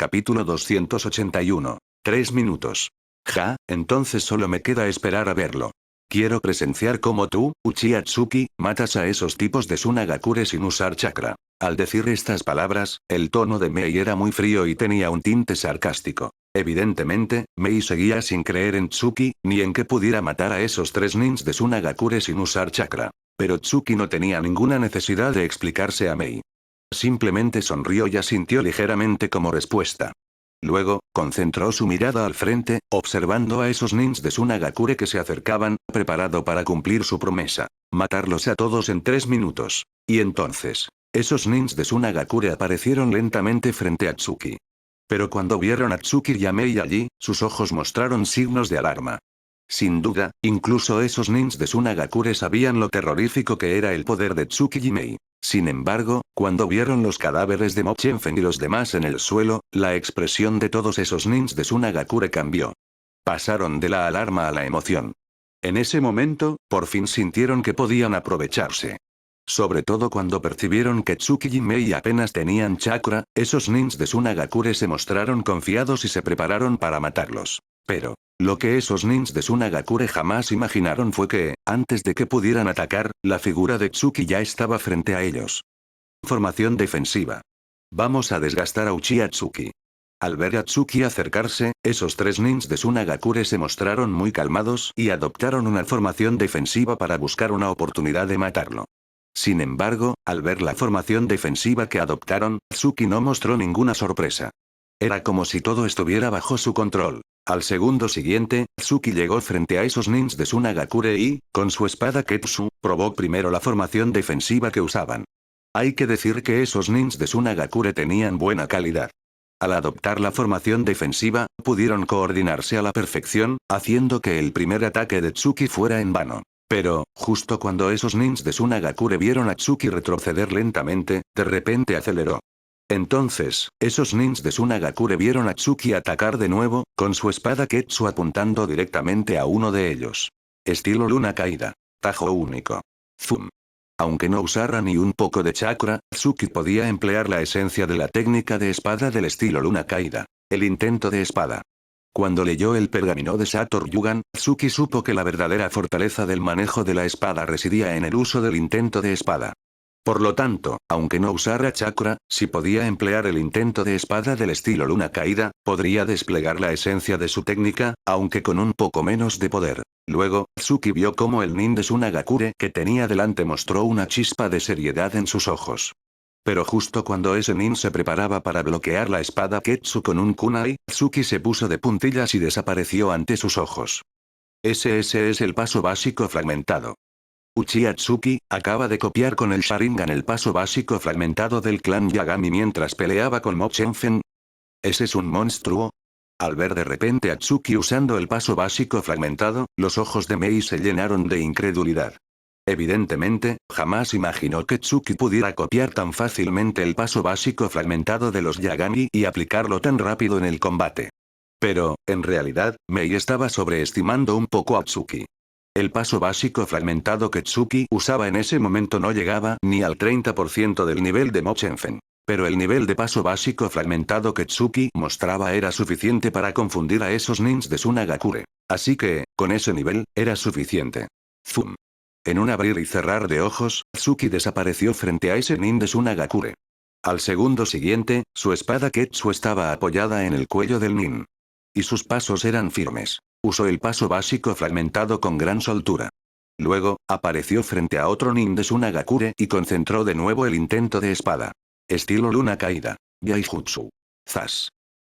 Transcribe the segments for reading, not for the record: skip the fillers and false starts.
Capítulo 281. 3 minutos. Ja, entonces solo me queda esperar a verlo. Quiero presenciar cómo tú, Uchiha Tsuki, matas a esos tipos de Tsunagakure sin usar chakra. Al decir estas palabras, el tono de Mei era muy frío y tenía un tinte sarcástico. Evidentemente, Mei seguía sin creer en Tsuki, ni en que pudiera matar a esos 3 nins de Tsunagakure sin usar chakra. Pero Tsuki no tenía ninguna necesidad de explicarse a Mei. Simplemente sonrió y asintió ligeramente como respuesta. Luego, concentró su mirada al frente, observando a esos nins de Tsunagakure que se acercaban, preparado para cumplir su promesa. Matarlos a todos en 3 minutos. Y entonces, esos nins de Tsunagakure aparecieron lentamente frente a Tsuki. Pero cuando vieron a Tsuki y a Mei allí, sus ojos mostraron signos de alarma. Sin duda, incluso esos nins de Tsunagakure sabían lo terrorífico que era el poder de Tsuki y Mei. Sin embargo, cuando vieron los cadáveres de Mochenfen y los demás en el suelo, la expresión de todos esos nins de Tsunagakure cambió. Pasaron de la alarma a la emoción. En ese momento, por fin sintieron que podían aprovecharse. Sobre todo cuando percibieron que Tsuki y Mei apenas tenían chakra, esos nins de Tsunagakure se mostraron confiados y se prepararon para matarlos. Pero, lo que esos nins de Tsunagakure jamás imaginaron fue que, antes de que pudieran atacar, la figura de Tsuki ya estaba frente a ellos. Formación defensiva. Vamos a desgastar a Uchiha Tsuki. Al ver a Tsuki acercarse, esos 3 nins de Tsunagakure se mostraron muy calmados y adoptaron una formación defensiva para buscar una oportunidad de matarlo. Sin embargo, al ver la formación defensiva que adoptaron, Tsuki no mostró ninguna sorpresa. Era como si todo estuviera bajo su control. Al segundo siguiente, Tsuki llegó frente a esos nins de Tsunagakure y, con su espada Ketsu, probó primero la formación defensiva que usaban. Hay que decir que esos nins de Tsunagakure tenían buena calidad. Al adoptar la formación defensiva, pudieron coordinarse a la perfección, haciendo que el primer ataque de Tsuki fuera en vano. Pero, justo cuando esos nins de Tsunagakure vieron a Tsuki retroceder lentamente, de repente aceleró. Entonces, esos nins de Tsunagakure vieron a Tsuki atacar de nuevo, con su espada Ketsu apuntando directamente a uno de ellos. Estilo luna caída. Tajo único. Zoom. Aunque no usara ni un poco de chakra, Tsuki podía emplear la esencia de la técnica de espada del estilo luna caída. El intento de espada. Cuando leyó el pergamino de Satoru Yugan, Tsuki supo que la verdadera fortaleza del manejo de la espada residía en el uso del intento de espada. Por lo tanto, aunque no usara chakra, si podía emplear el intento de espada del estilo luna caída, podría desplegar la esencia de su técnica, aunque con un poco menos de poder. Luego, Tsuki vio cómo el nin de Tsunagakure que tenía delante mostró una chispa de seriedad en sus ojos. Pero justo cuando ese nin se preparaba para bloquear la espada Ketsu con un kunai, Tsuki se puso de puntillas y desapareció ante sus ojos. Ese es el paso básico fragmentado. Uchiha Tsuki acaba de copiar con el Sharingan el paso básico fragmentado del clan Yagami mientras peleaba con Mochenfen. ¿Ese es un monstruo? Al ver de repente a Tsuki usando el paso básico fragmentado, los ojos de Mei se llenaron de incredulidad. Evidentemente, jamás imaginó que Tsuki pudiera copiar tan fácilmente el paso básico fragmentado de los Yagami y aplicarlo tan rápido en el combate. Pero, en realidad, Mei estaba sobreestimando un poco a Tsuki. El paso básico fragmentado que Tsuki usaba en ese momento no llegaba ni al 30% del nivel de Mochenfen. Pero el nivel de paso básico fragmentado que Tsuki mostraba era suficiente para confundir a esos nins de Tsunagakure. Así que, con ese nivel, era suficiente. Zoom. En un abrir y cerrar de ojos, Tsuki desapareció frente a ese nin de Tsunagakure. Al segundo siguiente, su espada Ketsu estaba apoyada en el cuello del nin. Y sus pasos eran firmes. Usó el paso básico fragmentado con gran soltura. Luego, apareció frente a otro nin de Tsunagakure y concentró de nuevo el intento de espada. Estilo luna caída. Yaijutsu. Zas.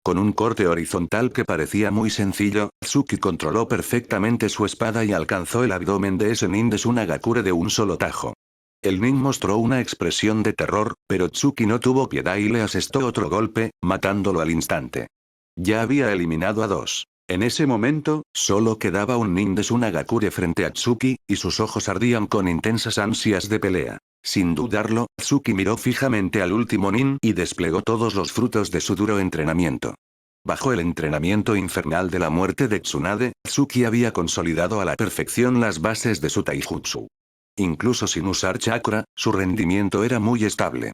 Con un corte horizontal que parecía muy sencillo, Tsuki controló perfectamente su espada y alcanzó el abdomen de ese nin de Tsunagakure de un solo tajo. El nin mostró una expresión de terror, pero Tsuki no tuvo piedad y le asestó otro golpe, matándolo al instante. Ya había eliminado a 2. En ese momento, solo quedaba un nin de Tsunagakure frente a Tsuki, y sus ojos ardían con intensas ansias de pelea. Sin dudarlo, Tsuki miró fijamente al último nin y desplegó todos los frutos de su duro entrenamiento. Bajo el entrenamiento infernal de la muerte de Tsunade, Tsuki había consolidado a la perfección las bases de su taijutsu. Incluso sin usar chakra, su rendimiento era muy estable.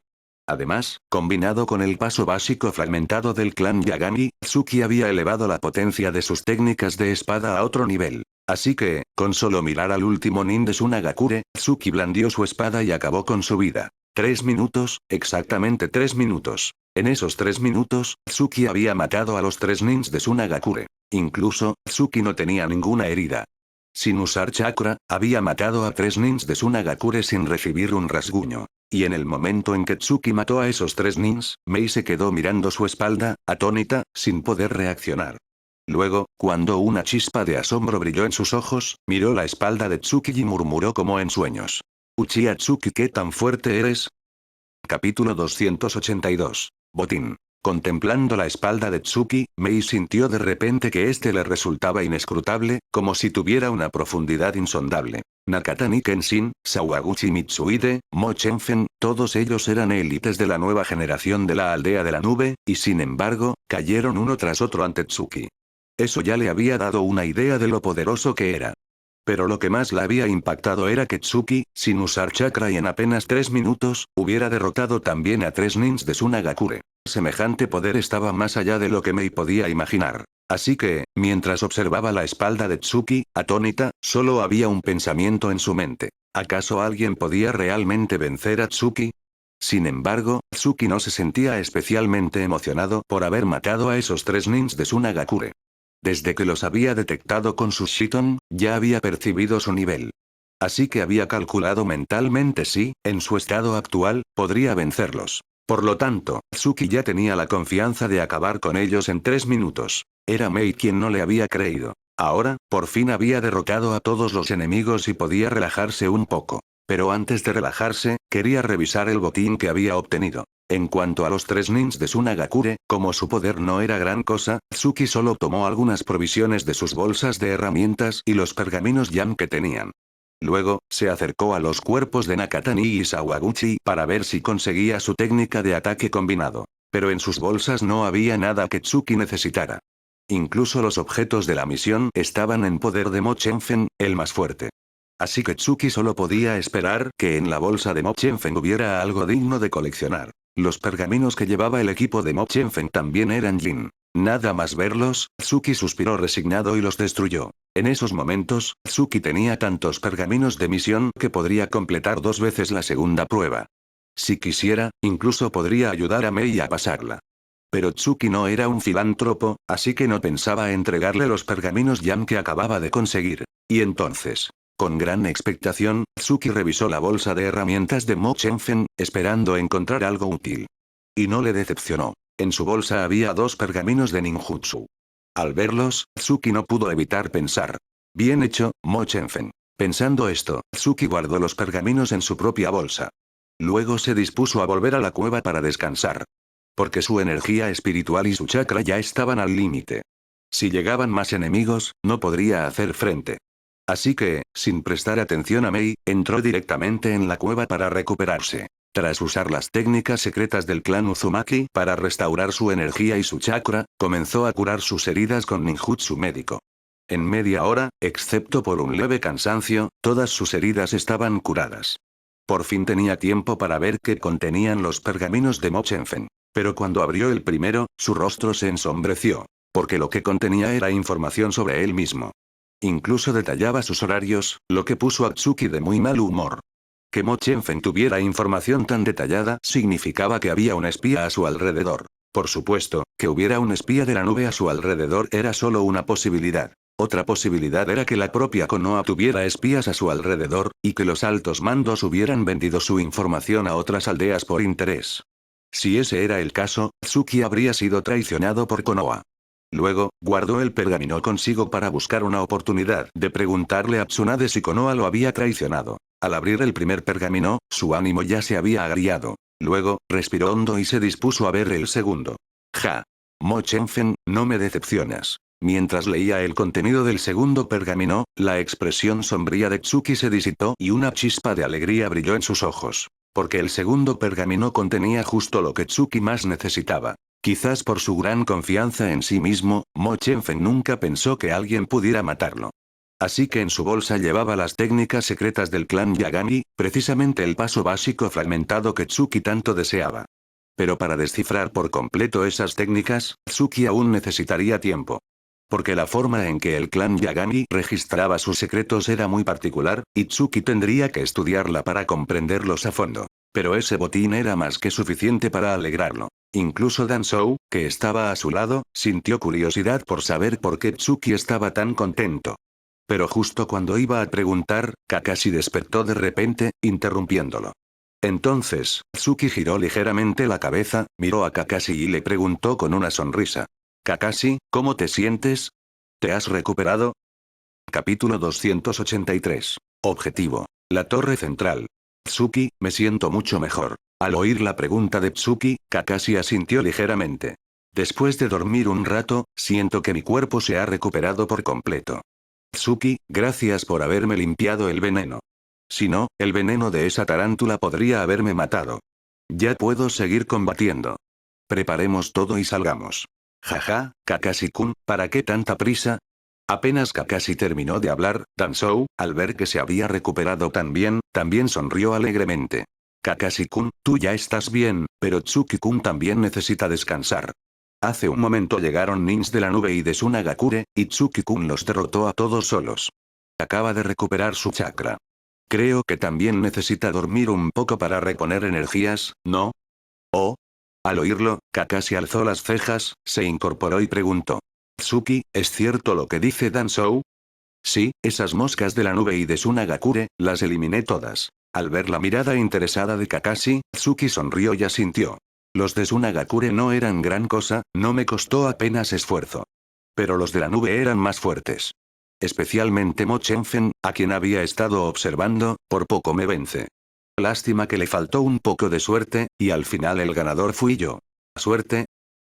Además, combinado con el paso básico fragmentado del clan Yagami, Tsuki había elevado la potencia de sus técnicas de espada a otro nivel. Así que, con solo mirar al último nin de Tsunagakure, Tsuki blandió su espada y acabó con su vida. 3 minutos, exactamente 3 minutos. En esos 3 minutos, Tsuki había matado a los 3 nins de Tsunagakure. Incluso, Tsuki no tenía ninguna herida. Sin usar chakra, había matado a 3 nins de Tsunagakure sin recibir un rasguño. Y en el momento en que Tsuki mató a esos 3 nins, Mei se quedó mirando su espalda, atónita, sin poder reaccionar. Luego, cuando una chispa de asombro brilló en sus ojos, miró la espalda de Tsuki y murmuró como en sueños. Uchiha Tsuki, ¿qué tan fuerte eres? Capítulo 282. Botín. Contemplando la espalda de Tsuki, Mei sintió de repente que este le resultaba inescrutable, como si tuviera una profundidad insondable. Nakatani Kenshin, Sawaguchi Mitsuhide, Mo Chenfen, todos ellos eran élites de la nueva generación de la aldea de la nube, y sin embargo, cayeron uno tras otro ante Tsuki. Eso ya le había dado una idea de lo poderoso que era. Pero lo que más la había impactado era que Tsuki, sin usar chakra y en apenas 3 minutos, hubiera derrotado también a 3 nins de Tsunagakure. Semejante poder estaba más allá de lo que Mei podía imaginar. Así que, mientras observaba la espalda de Tsuki, atónita, solo había un pensamiento en su mente. ¿Acaso alguien podía realmente vencer a Tsuki? Sin embargo, Tsuki no se sentía especialmente emocionado por haber matado a esos 3 nins de Tsunagakure. Desde que los había detectado con su Shiton, ya había percibido su nivel. Así que había calculado mentalmente si, en su estado actual, podría vencerlos. Por lo tanto, Tsuki ya tenía la confianza de acabar con ellos en 3 minutos. Era Mei quien no le había creído. Ahora, por fin había derrotado a todos los enemigos y podía relajarse un poco. Pero antes de relajarse, quería revisar el botín que había obtenido. En cuanto a los 3 nins de Tsunagakure, como su poder no era gran cosa, Tsuki solo tomó algunas provisiones de sus bolsas de herramientas y los pergaminos Yam que tenían. Luego, se acercó a los cuerpos de Nakatani y Sawaguchi para ver si conseguía su técnica de ataque combinado. Pero en sus bolsas no había nada que Tsuki necesitara. Incluso los objetos de la misión estaban en poder de Mo Chenfen, el más fuerte. Así que Tsuki solo podía esperar que en la bolsa de Mo Chenfen hubiera algo digno de coleccionar. Los pergaminos que llevaba el equipo de Mo Chenfen también eran Jin. Nada más verlos, Tsuki suspiró resignado y los destruyó. En esos momentos, Tsuki tenía tantos pergaminos de misión que podría completar 2 veces la segunda prueba. Si quisiera, incluso podría ayudar a Mei a pasarla. Pero Tsuki no era un filántropo, así que no pensaba entregarle los pergaminos Yam que acababa de conseguir. Y entonces, con gran expectación, Tsuki revisó la bolsa de herramientas de Mo Chenfen, esperando encontrar algo útil. Y no le decepcionó. En su bolsa había 2 pergaminos de ninjutsu. Al verlos, Tsuki no pudo evitar pensar. Bien hecho, Mo Chenfen. Pensando esto, Tsuki guardó los pergaminos en su propia bolsa. Luego se dispuso a volver a la cueva para descansar. Porque su energía espiritual y su chakra ya estaban al límite. Si llegaban más enemigos, no podría hacer frente. Así que, sin prestar atención a Mei, entró directamente en la cueva para recuperarse. Tras usar las técnicas secretas del clan Uzumaki para restaurar su energía y su chakra, comenzó a curar sus heridas con ninjutsu médico. En media hora, excepto por un leve cansancio, todas sus heridas estaban curadas. Por fin tenía tiempo para ver qué contenían los pergaminos de Mo Chenfen. Pero cuando abrió el primero, su rostro se ensombreció. Porque lo que contenía era información sobre él mismo. Incluso detallaba sus horarios, lo que puso a Tsuki de muy mal humor. Que Mo Chenfen tuviera información tan detallada significaba que había un espía a su alrededor. Por supuesto, que hubiera un espía de la nube a su alrededor era solo una posibilidad. Otra posibilidad era que la propia Konoha tuviera espías a su alrededor, y que los altos mandos hubieran vendido su información a otras aldeas por interés. Si ese era el caso, Tsuki habría sido traicionado por Konoha. Luego, guardó el pergamino consigo para buscar una oportunidad de preguntarle a Tsunade si Konoha lo había traicionado. Al abrir el primer pergamino, su ánimo ya se había agriado. Luego, respiró hondo y se dispuso a ver el segundo. Ja. Mo Chenfen, no me decepcionas. Mientras leía el contenido del segundo pergamino, la expresión sombría de Tsuki se disipó y una chispa de alegría brilló en sus ojos. Porque el segundo pergamino contenía justo lo que Tsuki más necesitaba. Quizás por su gran confianza en sí mismo, Mo Chenfen nunca pensó que alguien pudiera matarlo. Así que en su bolsa llevaba las técnicas secretas del clan Yagami, precisamente el paso básico fragmentado que Tsuki tanto deseaba. Pero para descifrar por completo esas técnicas, Tsuki aún necesitaría tiempo. Porque la forma en que el clan Yagami registraba sus secretos era muy particular, y Tsuki tendría que estudiarla para comprenderlos a fondo. Pero ese botín era más que suficiente para alegrarlo. Incluso Danzou, que estaba a su lado, sintió curiosidad por saber por qué Tsuki estaba tan contento. Pero justo cuando iba a preguntar, Kakashi despertó de repente, interrumpiéndolo. Entonces, Tsuki giró ligeramente la cabeza, miró a Kakashi y le preguntó con una sonrisa. Kakashi, ¿cómo te sientes? ¿Te has recuperado? Capítulo 283. Objetivo. La torre central. Tsuki, me siento mucho mejor. Al oír la pregunta de Tsuki, Kakashi asintió ligeramente. Después de dormir un rato, siento que mi cuerpo se ha recuperado por completo. Tsuki, gracias por haberme limpiado el veneno. Si no, el veneno de esa tarántula podría haberme matado. Ya puedo seguir combatiendo. Preparemos todo y salgamos. Jaja, Kakashi-kun, ¿para qué tanta prisa? Apenas Kakashi terminó de hablar, Danzou, al ver que se había recuperado tan bien, también sonrió alegremente. Kakashi-kun, tú ya estás bien, pero Tsuki-kun también necesita descansar. Hace un momento llegaron Nins de la nube y de Tsunagakure, y Tsuki-kun los derrotó a todos solos. Acaba de recuperar su chakra. Creo que también necesita dormir un poco para reponer energías, ¿no? Oh. Al oírlo, Kakashi alzó las cejas, se incorporó y preguntó. Tsuki, ¿es cierto lo que dice Danzou? Sí, esas moscas de la nube y de Tsunagakure, las eliminé todas. Al ver la mirada interesada de Kakashi, Tsuki sonrió y asintió. Los de Tsunagakure no eran gran cosa, no me costó apenas esfuerzo. Pero los de la nube eran más fuertes. Especialmente Mo Chenfen, a quien había estado observando, por poco me vence. Lástima que le faltó un poco de suerte, y al final el ganador fui yo. ¿Suerte?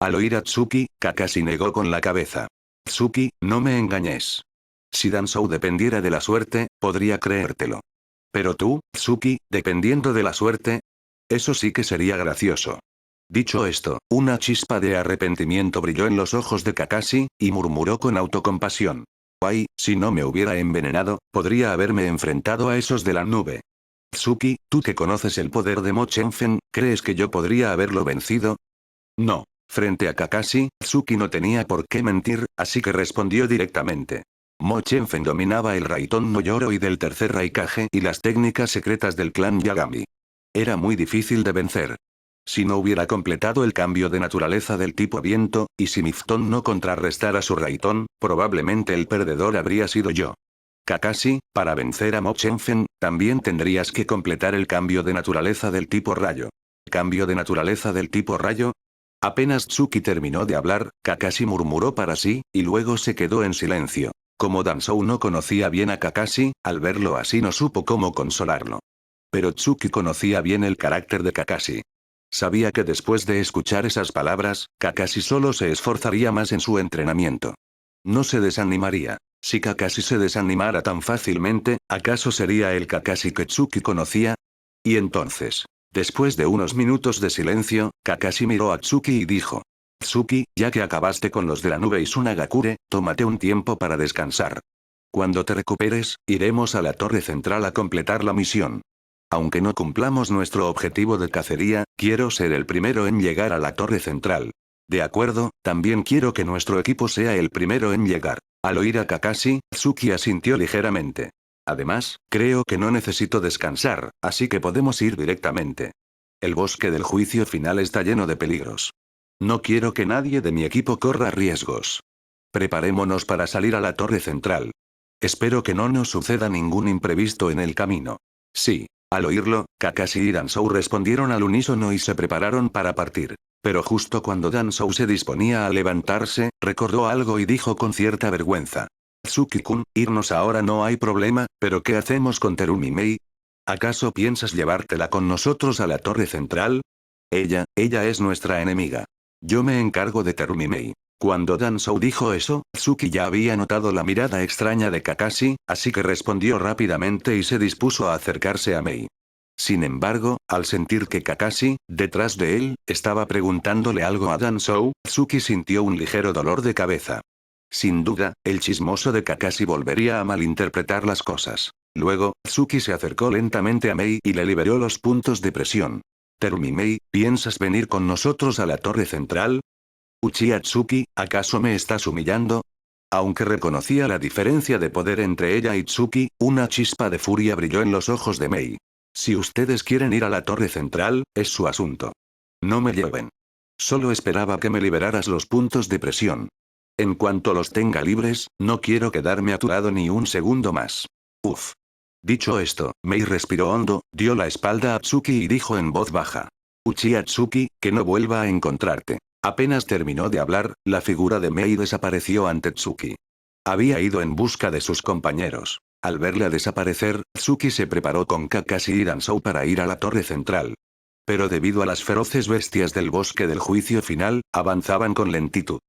Al oír a Tsuki, Kakashi negó con la cabeza. Tsuki, no me engañes. Si Danzou dependiera de la suerte, podría creértelo. Pero tú, Tsuki, dependiendo de la suerte, eso sí que sería gracioso. Dicho esto, una chispa de arrepentimiento brilló en los ojos de Kakashi, y murmuró con autocompasión. Ay, si no me hubiera envenenado, podría haberme enfrentado a esos de la nube. Tsuki, tú que conoces el poder de Mo Chenfen, ¿crees que yo podría haberlo vencido? No. Frente a Kakashi, Tsuki no tenía por qué mentir, así que respondió directamente. Mo Chenfen dominaba el Raitón no Yoro del tercer Raikage y las técnicas secretas del clan Yagami. Era muy difícil de vencer. Si no hubiera completado el cambio de naturaleza del tipo viento, y si Mifton no contrarrestara su Raitón, probablemente el perdedor habría sido yo. Kakashi, para vencer a Mo Chenfen, también tendrías que completar el cambio de naturaleza del tipo rayo. ¿Cambio de naturaleza del tipo rayo? Apenas Tsuki terminó de hablar, Kakashi murmuró para sí, y luego se quedó en silencio. Como Danzou no conocía bien a Kakashi, al verlo así no supo cómo consolarlo. Pero Tsuki conocía bien el carácter de Kakashi. Sabía que después de escuchar esas palabras, Kakashi solo se esforzaría más en su entrenamiento. No se desanimaría. Si Kakashi se desanimara tan fácilmente, ¿acaso sería el Kakashi que Tsuki conocía? Y entonces, después de unos minutos de silencio, Kakashi miró a Tsuki y dijo. Tsuki, ya que acabaste con los de la nube y Tsunagakure, tómate un tiempo para descansar. Cuando te recuperes, iremos a la torre central a completar la misión. Aunque no cumplamos nuestro objetivo de cacería, quiero ser el primero en llegar a la torre central. De acuerdo, también quiero que nuestro equipo sea el primero en llegar. Al oír a Kakashi, Tsuki asintió ligeramente. Además, creo que no necesito descansar, así que podemos ir directamente. El bosque del juicio final está lleno de peligros. No quiero que nadie de mi equipo corra riesgos. Preparémonos para salir a la torre central. Espero que no nos suceda ningún imprevisto en el camino. Sí. Al oírlo, Kakashi y Danzou respondieron al unísono y se prepararon para partir. Pero justo cuando Danzou se disponía a levantarse, recordó algo y dijo con cierta vergüenza. Tsuki-kun, irnos ahora no hay problema, pero ¿qué hacemos con Terumi Mei? ¿Acaso piensas llevártela con nosotros a la torre central? Ella es nuestra enemiga. Yo me encargo de Terumi Mei. Cuando Danzou dijo eso, Tsuki ya había notado la mirada extraña de Kakashi, así que respondió rápidamente y se dispuso a acercarse a Mei. Sin embargo, al sentir que Kakashi, detrás de él, estaba preguntándole algo a Danzou, Tsuki sintió un ligero dolor de cabeza. Sin duda, el chismoso de Kakashi volvería a malinterpretar las cosas. Luego, Tsuki se acercó lentamente a Mei y le liberó los puntos de presión. Terumi-mei, ¿piensas venir con nosotros a la torre central? Uchiha Tsuki, ¿acaso me estás humillando? Aunque reconocía la diferencia de poder entre ella y Tsuki, una chispa de furia brilló en los ojos de Mei. Si ustedes quieren ir a la torre central, es su asunto. No me lleven. Solo esperaba que me liberaras los puntos de presión. En cuanto los tenga libres, no quiero quedarme aturado ni un segundo más. Uf. Dicho esto, Mei respiró hondo, dio la espalda a Tsuki y dijo en voz baja. Uchiha Tsuki, que no vuelva a encontrarte. Apenas terminó de hablar, la figura de Mei desapareció ante Tsuki. Había ido en busca de sus compañeros. Al verla desaparecer, Tsuki se preparó con Kakashi y Danzou para ir a la torre central. Pero debido a las feroces bestias del bosque del juicio final, avanzaban con lentitud.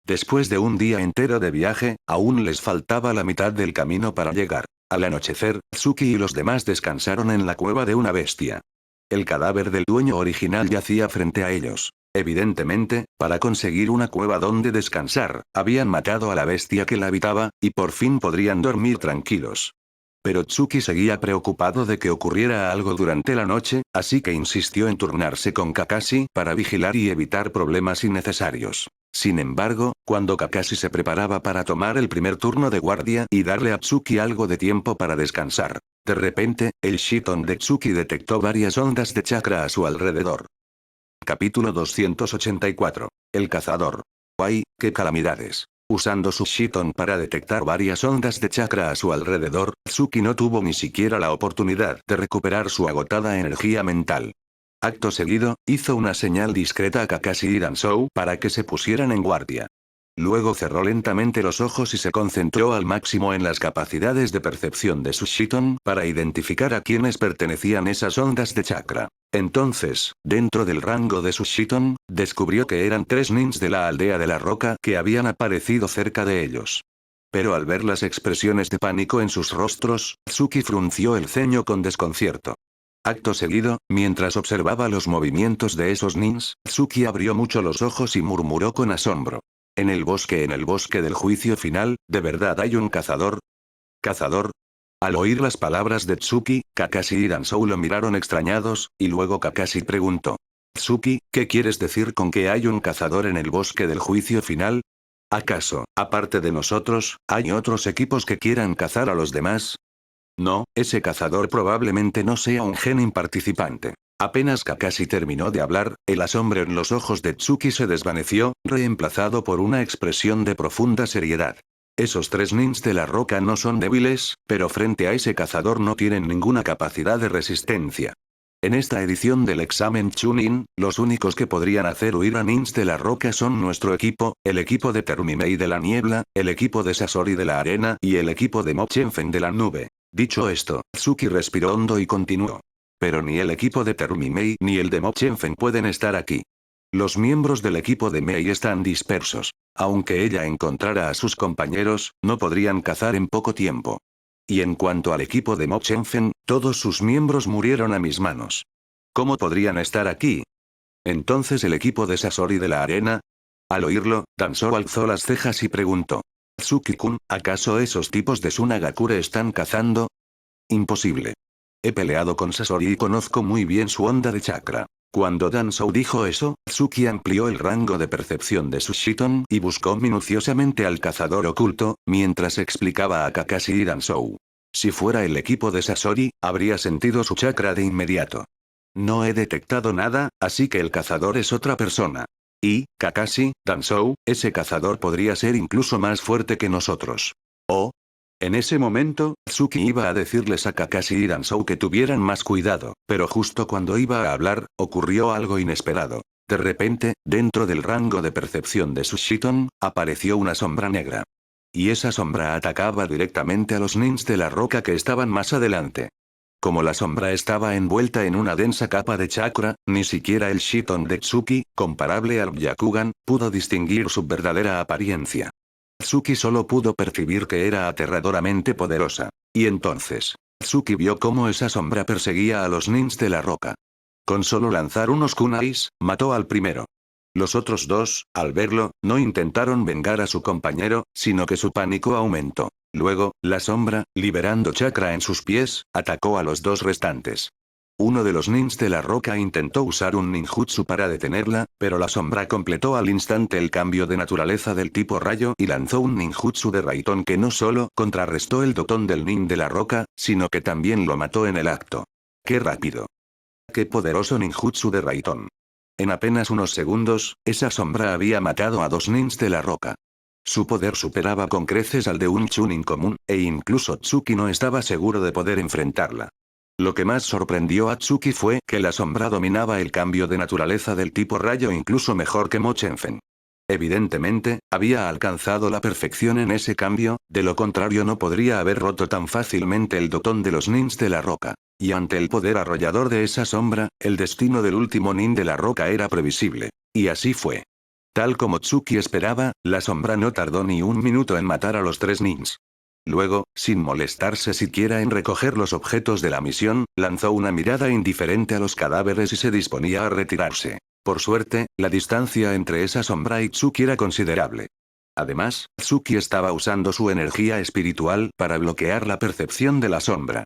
Después de un día entero de viaje, aún les faltaba la mitad del camino para llegar. Al anochecer, Tsuki y los demás descansaron en la cueva de una bestia. El cadáver del dueño original yacía frente a ellos. Evidentemente, para conseguir una cueva donde descansar, habían matado a la bestia que la habitaba, y por fin podrían dormir tranquilos. Pero Tsuki seguía preocupado de que ocurriera algo durante la noche, así que insistió en turnarse con Kakashi para vigilar y evitar problemas innecesarios. Sin embargo, cuando Kakashi se preparaba para tomar el primer turno de guardia y darle a Tsuki algo de tiempo para descansar, de repente, el Shiton de Tsuki detectó varias ondas de chakra a su alrededor. Capítulo 284. El cazador. ¡Ay, qué calamidades! Usando su Shiton para detectar varias ondas de chakra a su alrededor, Tsuki no tuvo ni siquiera la oportunidad de recuperar su agotada energía mental. Acto seguido, hizo una señal discreta a Kakashi y Danzou para que se pusieran en guardia. Luego cerró lentamente los ojos y se concentró al máximo en las capacidades de percepción de su Shiton para identificar a quienes pertenecían esas ondas de chakra. Entonces, dentro del rango de su Shiton, descubrió que eran 3 nins de la aldea de la roca que habían aparecido cerca de ellos. Pero al ver las expresiones de pánico en sus rostros, Tsuki frunció el ceño con desconcierto. Acto seguido, mientras observaba los movimientos de esos nins, Tsuki abrió mucho los ojos y murmuró con asombro. En el bosque del juicio final, ¿de verdad hay un cazador? ¿Cazador? Al oír las palabras de Tsuki, Kakashi y Danzou lo miraron extrañados, y luego Kakashi preguntó. Tsuki, ¿qué quieres decir con que hay un cazador en el bosque del juicio final? ¿Acaso, aparte de nosotros, hay otros equipos que quieran cazar a los demás? No, ese cazador probablemente no sea un genin participante. Apenas Kakashi terminó de hablar, el asombro en los ojos de Tsuki se desvaneció, reemplazado por una expresión de profunda seriedad. Esos 3 nins de la roca no son débiles, pero frente a ese cazador no tienen ninguna capacidad de resistencia. En esta edición del examen Chunin, los únicos que podrían hacer huir a nins de la roca son nuestro equipo, el equipo de Terumi-mei de la niebla, el equipo de Sasori de la arena y el equipo de Mochenfen de la nube. Dicho esto, Tsuki respiró hondo y continuó. Pero ni el equipo de Terumi-mei ni el de Mochenfen pueden estar aquí. Los miembros del equipo de Mei están dispersos. Aunque ella encontrara a sus compañeros, no podrían cazar en poco tiempo. Y en cuanto al equipo de Mochenfen, todos sus miembros murieron a mis manos. ¿Cómo podrían estar aquí? Entonces el equipo de Sasori de la arena. Al oírlo, Danzou alzó las cejas y preguntó. Tsuki-kun, ¿acaso esos tipos de Sunagakure están cazando? Imposible. He peleado con Sasori y conozco muy bien su onda de chakra. Cuando Danzou dijo eso, Tsuki amplió el rango de percepción de su Shiton y buscó minuciosamente al cazador oculto, mientras explicaba a Kakashi y Danzou. Si fuera el equipo de Sasori, habría sentido su chakra de inmediato. No he detectado nada, así que el cazador es otra persona. Y, Kakashi, Danzou, ese cazador podría ser incluso más fuerte que nosotros. ¿Oh? En ese momento, Tsuki iba a decirles a Kakashi y Danzou que tuvieran más cuidado, pero justo cuando iba a hablar, ocurrió algo inesperado. De repente, dentro del rango de percepción de su Shiton, apareció una sombra negra. Y esa sombra atacaba directamente a los nins de la roca que estaban más adelante. Como la sombra estaba envuelta en una densa capa de chakra, ni siquiera el Shiton de Tsuki, comparable al Byakugan, pudo distinguir su verdadera apariencia. Tsuki solo pudo percibir que era aterradoramente poderosa. Y entonces, Tsuki vio cómo esa sombra perseguía a los nins de la roca. Con solo lanzar unos kunais, mató al primero. Los otros dos, al verlo, no intentaron vengar a su compañero, sino que su pánico aumentó. Luego, la sombra, liberando chakra en sus pies, atacó a los dos restantes. Uno de los nins de la roca intentó usar un ninjutsu para detenerla, pero la sombra completó al instante el cambio de naturaleza del tipo rayo y lanzó un ninjutsu de Raitón que no solo contrarrestó el dotón del nin de la roca, sino que también lo mató en el acto. ¡Qué rápido! ¡Qué poderoso ninjutsu de Raitón! En apenas unos segundos, esa sombra había matado a 2 nins de la roca. Su poder superaba con creces al de un chunin común, e incluso Tsuki no estaba seguro de poder enfrentarla. Lo que más sorprendió a Tsuki fue que la sombra dominaba el cambio de naturaleza del tipo rayo incluso mejor que Mo Chenfen. Evidentemente, había alcanzado la perfección en ese cambio, de lo contrario no podría haber roto tan fácilmente el dotón de los nins de la roca. Y ante el poder arrollador de esa sombra, el destino del último nin de la roca era previsible. Y así fue. Tal como Tsuki esperaba, la sombra no tardó ni un minuto en matar a los 3 nins. Luego, sin molestarse siquiera en recoger los objetos de la misión, lanzó una mirada indiferente a los cadáveres y se disponía a retirarse. Por suerte, la distancia entre esa sombra y Tsuki era considerable. Además, Tsuki estaba usando su energía espiritual para bloquear la percepción de la sombra.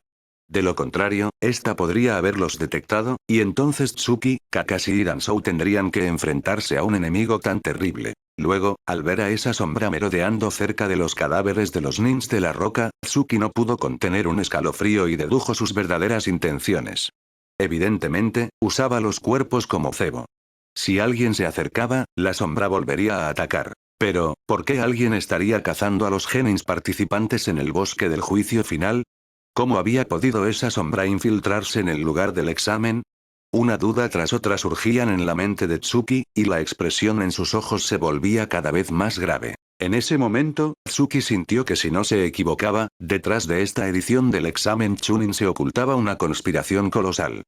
De lo contrario, esta podría haberlos detectado, y entonces Tsuki, Kakashi y Danzou tendrían que enfrentarse a un enemigo tan terrible. Luego, al ver a esa sombra merodeando cerca de los cadáveres de los nins de la roca, Tsuki no pudo contener un escalofrío y dedujo sus verdaderas intenciones. Evidentemente, usaba los cuerpos como cebo. Si alguien se acercaba, la sombra volvería a atacar. Pero, ¿por qué alguien estaría cazando a los genins participantes en el bosque del juicio final? ¿Cómo había podido esa sombra infiltrarse en el lugar del examen? Una duda tras otra surgían en la mente de Tsuki, y la expresión en sus ojos se volvía cada vez más grave. En ese momento, Tsuki sintió que si no se equivocaba, detrás de esta edición del examen Chunin se ocultaba una conspiración colosal.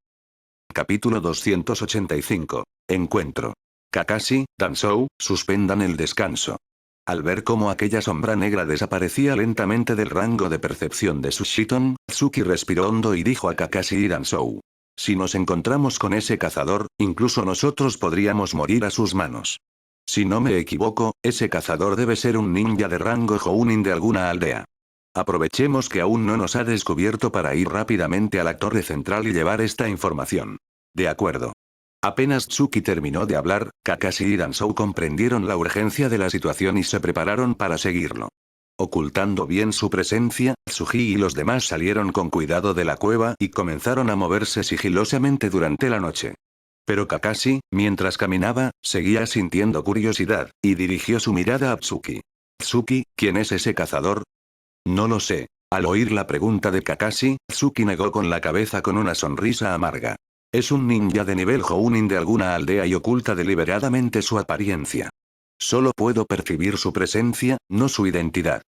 Capítulo 285. Encuentro. Kakashi, Danzou, suspendan el descanso. Al ver cómo aquella sombra negra desaparecía lentamente del rango de percepción de Sushiton, Tsuki respiró hondo y dijo a Kakashi y Danzou. Si nos encontramos con ese cazador, incluso nosotros podríamos morir a sus manos. Si no me equivoco, ese cazador debe ser un ninja de rango Jounin de alguna aldea. Aprovechemos que aún no nos ha descubierto para ir rápidamente a la torre central y llevar esta información. De acuerdo. Apenas Tsuki terminó de hablar, Kakashi y Danzou comprendieron la urgencia de la situación y se prepararon para seguirlo. Ocultando bien su presencia, Tsuji y los demás salieron con cuidado de la cueva y comenzaron a moverse sigilosamente durante la noche. Pero Kakashi, mientras caminaba, seguía sintiendo curiosidad, y dirigió su mirada a Tsuki. Tsuki, ¿quién es ese cazador? No lo sé. Al oír la pregunta de Kakashi, Tsuki negó con la cabeza con una sonrisa amarga. Es un ninja de nivel Jounin de alguna aldea y oculta deliberadamente su apariencia. Solo puedo percibir su presencia, no su identidad.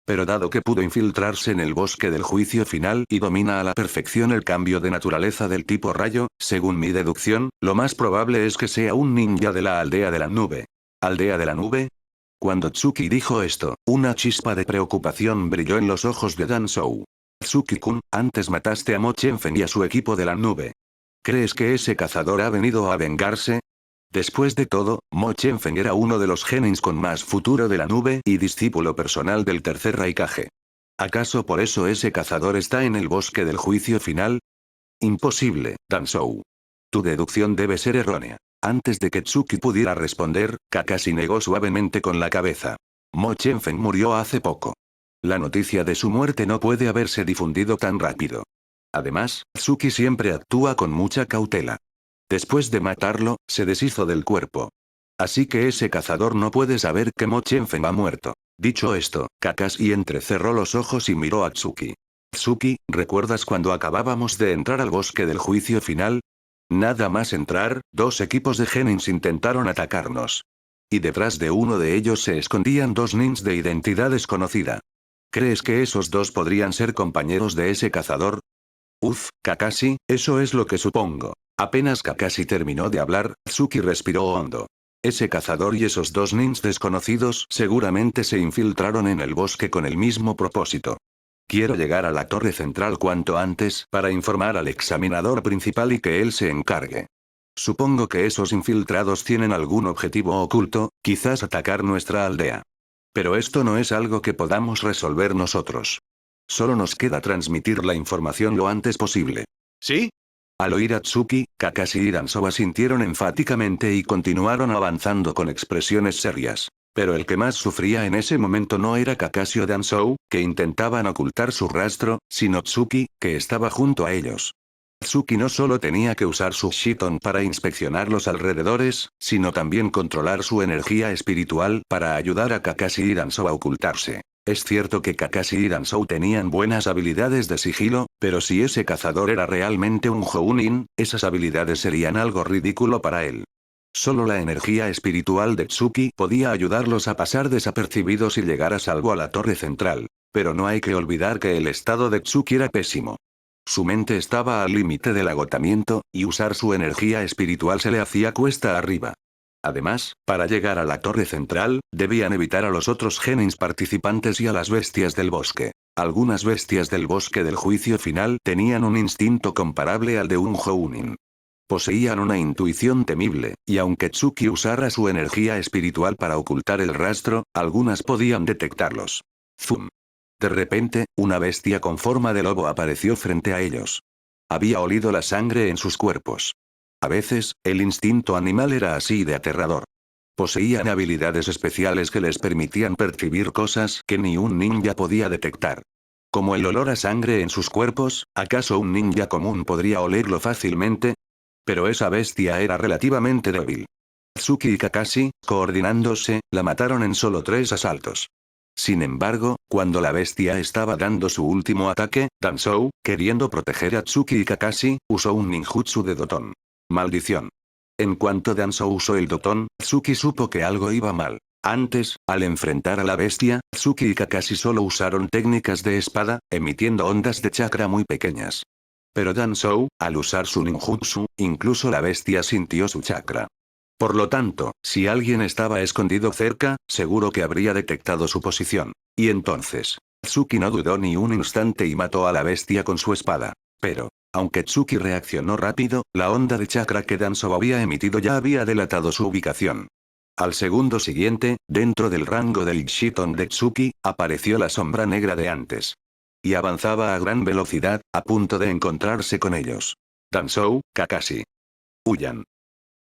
Pero dado que pudo infiltrarse en el bosque del juicio final y domina a la perfección el cambio de naturaleza del tipo rayo, según mi deducción, lo más probable es que sea un ninja de la aldea de la nube. ¿Aldea de la nube? Cuando Tsuki dijo esto, una chispa de preocupación brilló en los ojos de Danzou. Tsuki-kun, antes mataste a Mo Chenfen y a su equipo de la nube. ¿Crees que ese cazador ha venido a vengarse? Después de todo, Mo Chenfen era uno de los genins con más futuro de la nube y discípulo personal del tercer Raikage. ¿Acaso por eso ese cazador está en el bosque del juicio final? Imposible, Danzou. Tu deducción debe ser errónea. Antes de que Tsuki pudiera responder, Kakashi negó suavemente con la cabeza. Mo Chenfen murió hace poco. La noticia de su muerte no puede haberse difundido tan rápido. Además, Tsuki siempre actúa con mucha cautela. Después de matarlo, se deshizo del cuerpo. Así que ese cazador no puede saber que Mo Chenfen ha muerto. Dicho esto, Kakashi entrecerró los ojos y miró a Tsuki. Tsuki, ¿recuerdas cuando acabábamos de entrar al bosque del juicio final? Nada más entrar, 2 equipos de genins intentaron atacarnos. Y detrás de uno de ellos se escondían 2 nins de identidad desconocida. ¿Crees que esos 2 podrían ser compañeros de ese cazador? Kakashi, eso es lo que supongo. Apenas Kakashi terminó de hablar, Tsuki respiró hondo. Ese cazador y esos 2 nins desconocidos seguramente se infiltraron en el bosque con el mismo propósito. Quiero llegar a la torre central cuanto antes para informar al examinador principal y que él se encargue. Supongo que esos infiltrados tienen algún objetivo oculto, quizás atacar nuestra aldea. Pero esto no es algo que podamos resolver nosotros. Solo nos queda transmitir la información lo antes posible. ¿Sí? Al oír a Tsuki, Kakashi y Danzou asintieron enfáticamente y continuaron avanzando con expresiones serias. Pero el que más sufría en ese momento no era Kakashi o Danzou, que intentaban ocultar su rastro, sino Tsuki, que estaba junto a ellos. Tsuki no solo tenía que usar su Shiton para inspeccionar los alrededores, sino también controlar su energía espiritual para ayudar a Kakashi y Danzou a ocultarse. Es cierto que Kakashi y Danzou tenían buenas habilidades de sigilo, pero si ese cazador era realmente un Jounin, esas habilidades serían algo ridículo para él. Solo la energía espiritual de Tsuki podía ayudarlos a pasar desapercibidos y llegar a salvo a la torre central. Pero no hay que olvidar que el estado de Tsuki era pésimo. Su mente estaba al límite del agotamiento, y usar su energía espiritual se le hacía cuesta arriba. Además, para llegar a la torre central, debían evitar a los otros genins participantes y a las bestias del bosque. Algunas bestias del bosque del juicio final tenían un instinto comparable al de un Jounin. Poseían una intuición temible, y aunque Tsuki usara su energía espiritual para ocultar el rastro, algunas podían detectarlos. ¡Zum! De repente, una bestia con forma de lobo apareció frente a ellos. Había olido la sangre en sus cuerpos. A veces, el instinto animal era así de aterrador. Poseían habilidades especiales que les permitían percibir cosas que ni un ninja podía detectar. Como el olor a sangre en sus cuerpos, ¿acaso un ninja común podría olerlo fácilmente? Pero esa bestia era relativamente débil. Tsuki y Kakashi, coordinándose, la mataron en solo 3 asaltos. Sin embargo, cuando la bestia estaba dando su último ataque, Danzou, queriendo proteger a Tsuki y Kakashi, usó un ninjutsu de Doton. Maldición. En cuanto Danzou usó el Doton, Tsuki supo que algo iba mal. Antes, al enfrentar a la bestia, Tsuki y Kakashi solo usaron técnicas de espada, emitiendo ondas de chakra muy pequeñas. Pero Danzou, al usar su ninjutsu, incluso la bestia sintió su chakra. Por lo tanto, si alguien estaba escondido cerca, seguro que habría detectado su posición. Y entonces, Tsuki no dudó ni un instante y mató a la bestia con su espada. Pero, aunque Tsuki reaccionó rápido, la onda de chakra que Danzou había emitido ya había delatado su ubicación. Al segundo siguiente, dentro del rango del Shiton de Tsuki, apareció la sombra negra de antes. Y avanzaba a gran velocidad, a punto de encontrarse con ellos. Danzou, Kakashi. Huyan.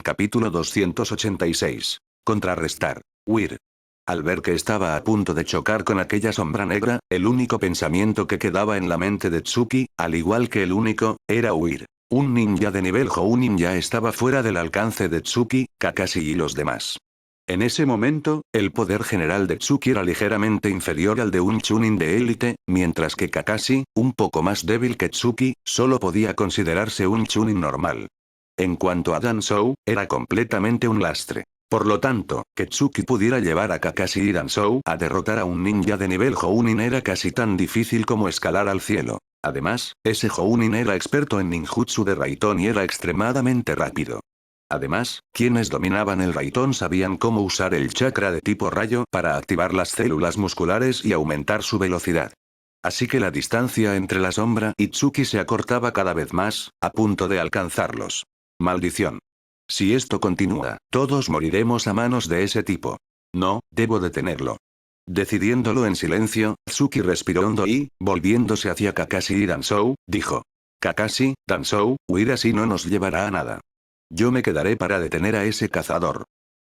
Capítulo 286. Contrarrestar. Huir. Al ver que estaba a punto de chocar con aquella sombra negra, el único pensamiento que quedaba en la mente de Tsuki, al igual que el único, era huir. Un ninja de nivel Jounin ya estaba fuera del alcance de Tsuki, Kakashi y los demás. En ese momento, el poder general de Tsuki era ligeramente inferior al de un Chunin de élite, mientras que Kakashi, un poco más débil que Tsuki, solo podía considerarse un Chunin normal. En cuanto a Danzou, era completamente un lastre. Por lo tanto, que Tsuki pudiera llevar a Kakashi y Danzou a derrotar a un ninja de nivel Jounin era casi tan difícil como escalar al cielo. Además, ese Jounin era experto en ninjutsu de Raitón y era extremadamente rápido. Además, quienes dominaban el Raitón sabían cómo usar el chakra de tipo rayo para activar las células musculares y aumentar su velocidad. Así que la distancia entre la sombra y Tsuki se acortaba cada vez más, a punto de alcanzarlos. Maldición. Si esto continúa, todos moriremos a manos de ese tipo. No, debo detenerlo. Decidiéndolo en silencio, Tsuki respiró hondo y, volviéndose hacia Kakashi y Danzou, dijo. Kakashi, Danzou, huir así no nos llevará a nada. Yo me quedaré para detener a ese cazador.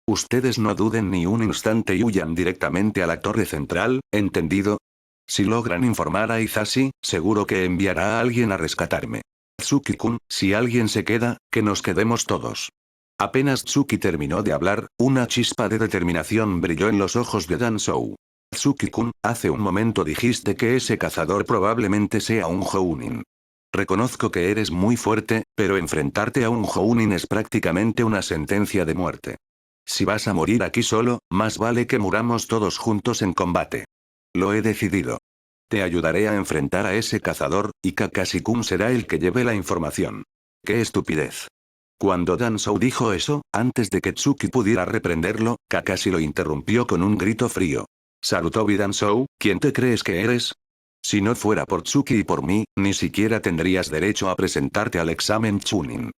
Ustedes no duden ni un instante y huyan directamente a la torre central, ¿entendido? Si logran informar a Hisashi, seguro que enviará a alguien a rescatarme. Tsuki-kun, si alguien se queda, que nos quedemos todos. Apenas Tsuki terminó de hablar, una chispa de determinación brilló en los ojos de Danzou. Tsuki-kun, hace un momento dijiste que ese cazador probablemente sea un Jounin. Reconozco que eres muy fuerte, pero enfrentarte a un Jounin es prácticamente una sentencia de muerte. Si vas a morir aquí solo, más vale que muramos todos juntos en combate. Lo he decidido. Te ayudaré a enfrentar a ese cazador, y Kakashi-kun será el que lleve la información. ¡Qué estupidez! Cuando Danzou dijo eso, antes de que Tsuki pudiera reprenderlo, Kakashi lo interrumpió con un grito frío. Sarutobi Danzou, ¿quién te crees que eres? Si no fuera por Tsuki y por mí, ni siquiera tendrías derecho a presentarte al examen Chunin.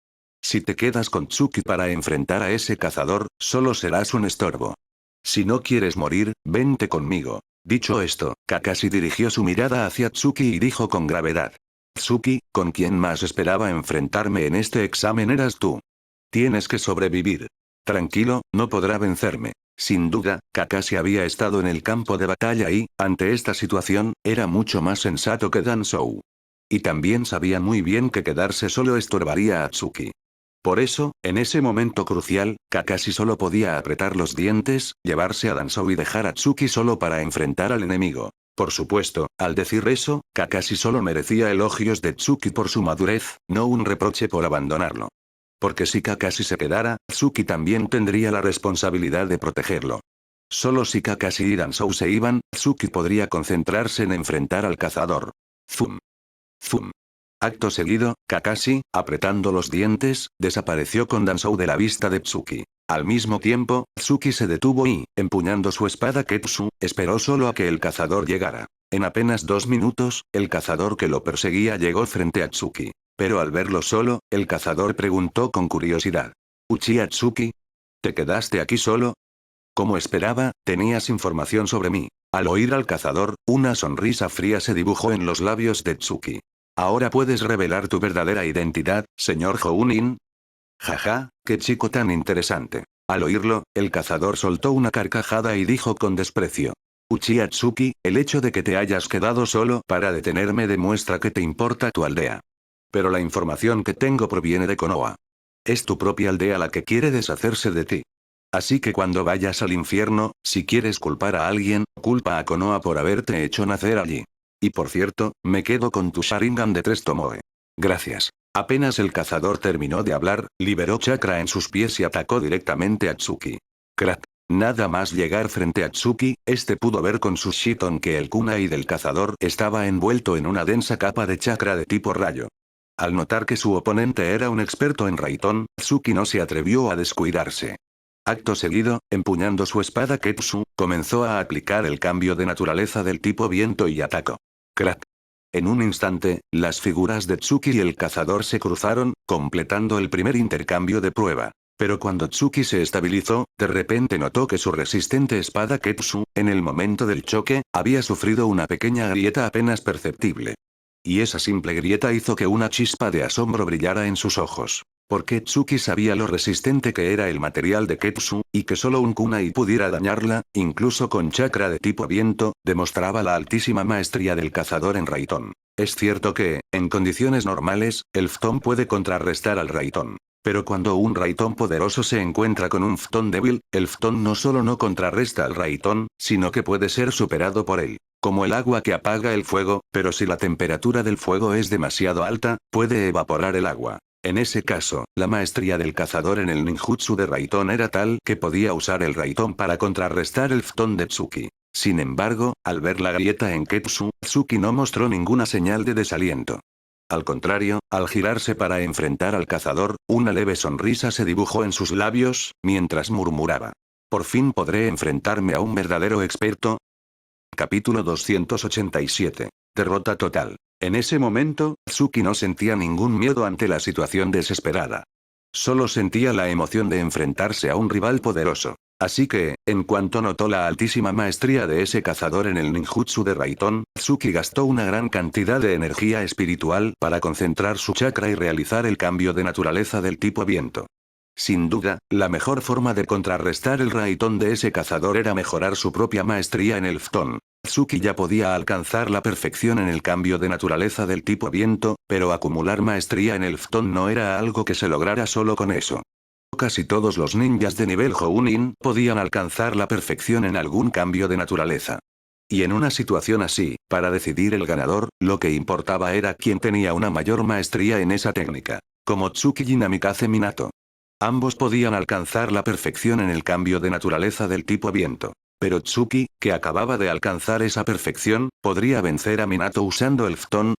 Si te quedas con Tsuki para enfrentar a ese cazador, solo serás un estorbo. Si no quieres morir, vente conmigo. Dicho esto, Kakashi dirigió su mirada hacia Tsuki y dijo con gravedad. Tsuki, con quien más esperaba enfrentarme en este examen eras tú. Tienes que sobrevivir. Tranquilo, no podrá vencerme. Sin duda, Kakashi había estado en el campo de batalla y, ante esta situación, era mucho más sensato que Danzou. Y también sabía muy bien que quedarse solo estorbaría a Tsuki. Por eso, en ese momento crucial, Kakashi solo podía apretar los dientes, llevarse a Danzou y dejar a Tsuki solo para enfrentar al enemigo. Por supuesto, al decir eso, Kakashi solo merecía elogios de Tsuki por su madurez, no un reproche por abandonarlo. Porque si Kakashi se quedara, Tsuki también tendría la responsabilidad de protegerlo. Solo si Kakashi y Danzou se iban, Tsuki podría concentrarse en enfrentar al cazador. Zum. Zum. Acto seguido, Kakashi, apretando los dientes, desapareció con Danzou de la vista de Tsuki. Al mismo tiempo, Tsuki se detuvo y, empuñando su espada Ketsu, esperó solo a que el cazador llegara. En apenas 2 minutos, el cazador que lo perseguía llegó frente a Tsuki. Pero al verlo solo, el cazador preguntó con curiosidad. «Uchiha Tsuki, ¿te quedaste aquí solo?» Como esperaba, tenías información sobre mí. Al oír al cazador, una sonrisa fría se dibujó en los labios de Tsuki. «¿Ahora puedes revelar tu verdadera identidad, señor Jounin?» «Jaja, qué chico tan interesante». Al oírlo, el cazador soltó una carcajada y dijo con desprecio. «Uchiha Tsuki, el hecho de que te hayas quedado solo para detenerme demuestra que te importa tu aldea. Pero la información que tengo proviene de Konoha. Es tu propia aldea la que quiere deshacerse de ti. Así que cuando vayas al infierno, si quieres culpar a alguien, culpa a Konoha por haberte hecho nacer allí. Y por cierto, me quedo con tu Sharingan de 3 Tomoe. Gracias». Apenas el cazador terminó de hablar, liberó chakra en sus pies y atacó directamente a Tsuki. Crack. Nada más llegar frente a Tsuki, este pudo ver con su Shiton que el kunai del cazador estaba envuelto en una densa capa de chakra de tipo rayo. Al notar que su oponente era un experto en Raiton, Tsuki no se atrevió a descuidarse. Acto seguido, empuñando su espada Ketsu, comenzó a aplicar el cambio de naturaleza del tipo viento y atacó. Crack. En un instante, las figuras de Tsuki y el cazador se cruzaron, completando el primer intercambio de prueba. Pero cuando Tsuki se estabilizó, de repente notó que su resistente espada Ketsu, en el momento del choque, había sufrido una pequeña grieta apenas perceptible. Y esa simple grieta hizo que una chispa de asombro brillara en sus ojos. Porque Tsuki sabía lo resistente que era el material de Ketsu, y que solo un kunai pudiera dañarla, incluso con chakra de tipo viento, demostraba la altísima maestría del cazador en Raiton. Es cierto que, en condiciones normales, el Fton puede contrarrestar al Raiton. Pero cuando un Raiton poderoso se encuentra con un Fton débil, el Fton no solo no contrarresta al Raiton, sino que puede ser superado por él. Como el agua que apaga el fuego, pero si la temperatura del fuego es demasiado alta, puede evaporar el agua. En ese caso, la maestría del cazador en el ninjutsu de Raiton era tal que podía usar el Raiton para contrarrestar el Fton de Tsuki. Sin embargo, al ver la grieta en Ketsu, Tsuki no mostró ninguna señal de desaliento. Al contrario, al girarse para enfrentar al cazador, una leve sonrisa se dibujó en sus labios, mientras murmuraba. «Por fin podré enfrentarme a un verdadero experto». Capítulo 287. Derrota total. En ese momento, Tsuki no sentía ningún miedo ante la situación desesperada. Solo sentía la emoción de enfrentarse a un rival poderoso. Así que, en cuanto notó la altísima maestría de ese cazador en el ninjutsu de Raiton, Tsuki gastó una gran cantidad de energía espiritual para concentrar su chakra y realizar el cambio de naturaleza del tipo viento. Sin duda, la mejor forma de contrarrestar el Raiton de ese cazador era mejorar su propia maestría en el Fton. Tsuki ya podía alcanzar la perfección en el cambio de naturaleza del tipo viento, pero acumular maestría en el Fton no era algo que se lograra solo con eso. Casi todos los ninjas de nivel Jounin podían alcanzar la perfección en algún cambio de naturaleza. Y en una situación así, para decidir el ganador, lo que importaba era quién tenía una mayor maestría en esa técnica. Como Tsuki y Namikaze Minato. Ambos podían alcanzar la perfección en el cambio de naturaleza del tipo viento. Pero Tsuki, que acababa de alcanzar esa perfección, podría vencer a Minato usando el Fton.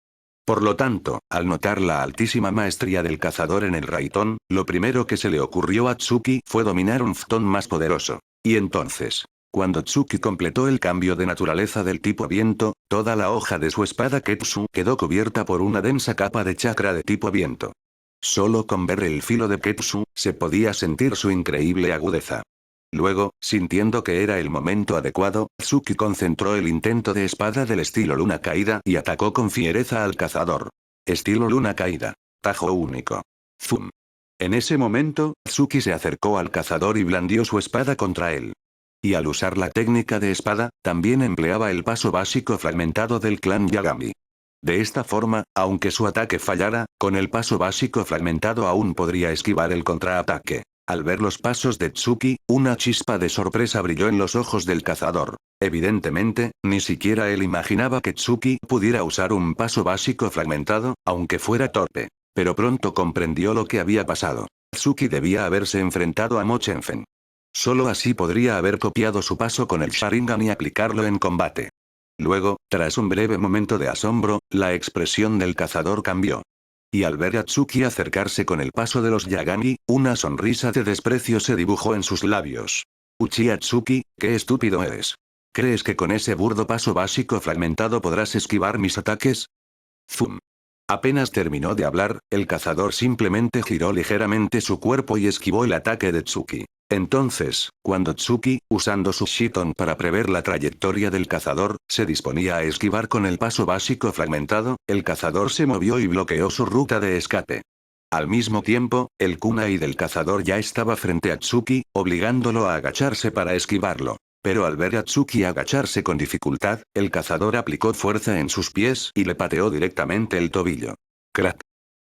Por lo tanto, al notar la altísima maestría del cazador en el Raiton, lo primero que se le ocurrió a Tsuki fue dominar un Fton más poderoso. Y entonces, cuando Tsuki completó el cambio de naturaleza del tipo viento, toda la hoja de su espada Ketsu quedó cubierta por una densa capa de chakra de tipo viento. Solo con ver el filo de Ketsu, se podía sentir su increíble agudeza. Luego, sintiendo que era el momento adecuado, Tsuki concentró el intento de espada del estilo luna caída y atacó con fiereza al cazador. Estilo luna caída. Tajo único. Zoom. En ese momento, Tsuki se acercó al cazador y blandió su espada contra él. Y al usar la técnica de espada, también empleaba el paso básico fragmentado del clan Yagami. De esta forma, aunque su ataque fallara, con el paso básico fragmentado aún podría esquivar el contraataque. Al ver los pasos de Tsuki, una chispa de sorpresa brilló en los ojos del cazador. Evidentemente, ni siquiera él imaginaba que Tsuki pudiera usar un paso básico fragmentado, aunque fuera torpe. Pero pronto comprendió lo que había pasado. Tsuki debía haberse enfrentado a Mo Chenfen. Solo así podría haber copiado su paso con el Sharingan y aplicarlo en combate. Luego, tras un breve momento de asombro, la expresión del cazador cambió. Y al ver a Tsuki acercarse con el paso de los Yagami, una sonrisa de desprecio se dibujó en sus labios. Uchiha Tsuki, qué estúpido eres. ¿Crees que con ese burdo paso básico fragmentado podrás esquivar mis ataques? Zoom. Apenas terminó de hablar, el cazador simplemente giró ligeramente su cuerpo y esquivó el ataque de Tsuki. Entonces, cuando Tsuki, usando su Shiton para prever la trayectoria del cazador, se disponía a esquivar con el paso básico fragmentado, el cazador se movió y bloqueó su ruta de escape. Al mismo tiempo, el kunai del cazador ya estaba frente a Tsuki, obligándolo a agacharse para esquivarlo. Pero al ver a Tsuki agacharse con dificultad, el cazador aplicó fuerza en sus pies y le pateó directamente el tobillo. Crack.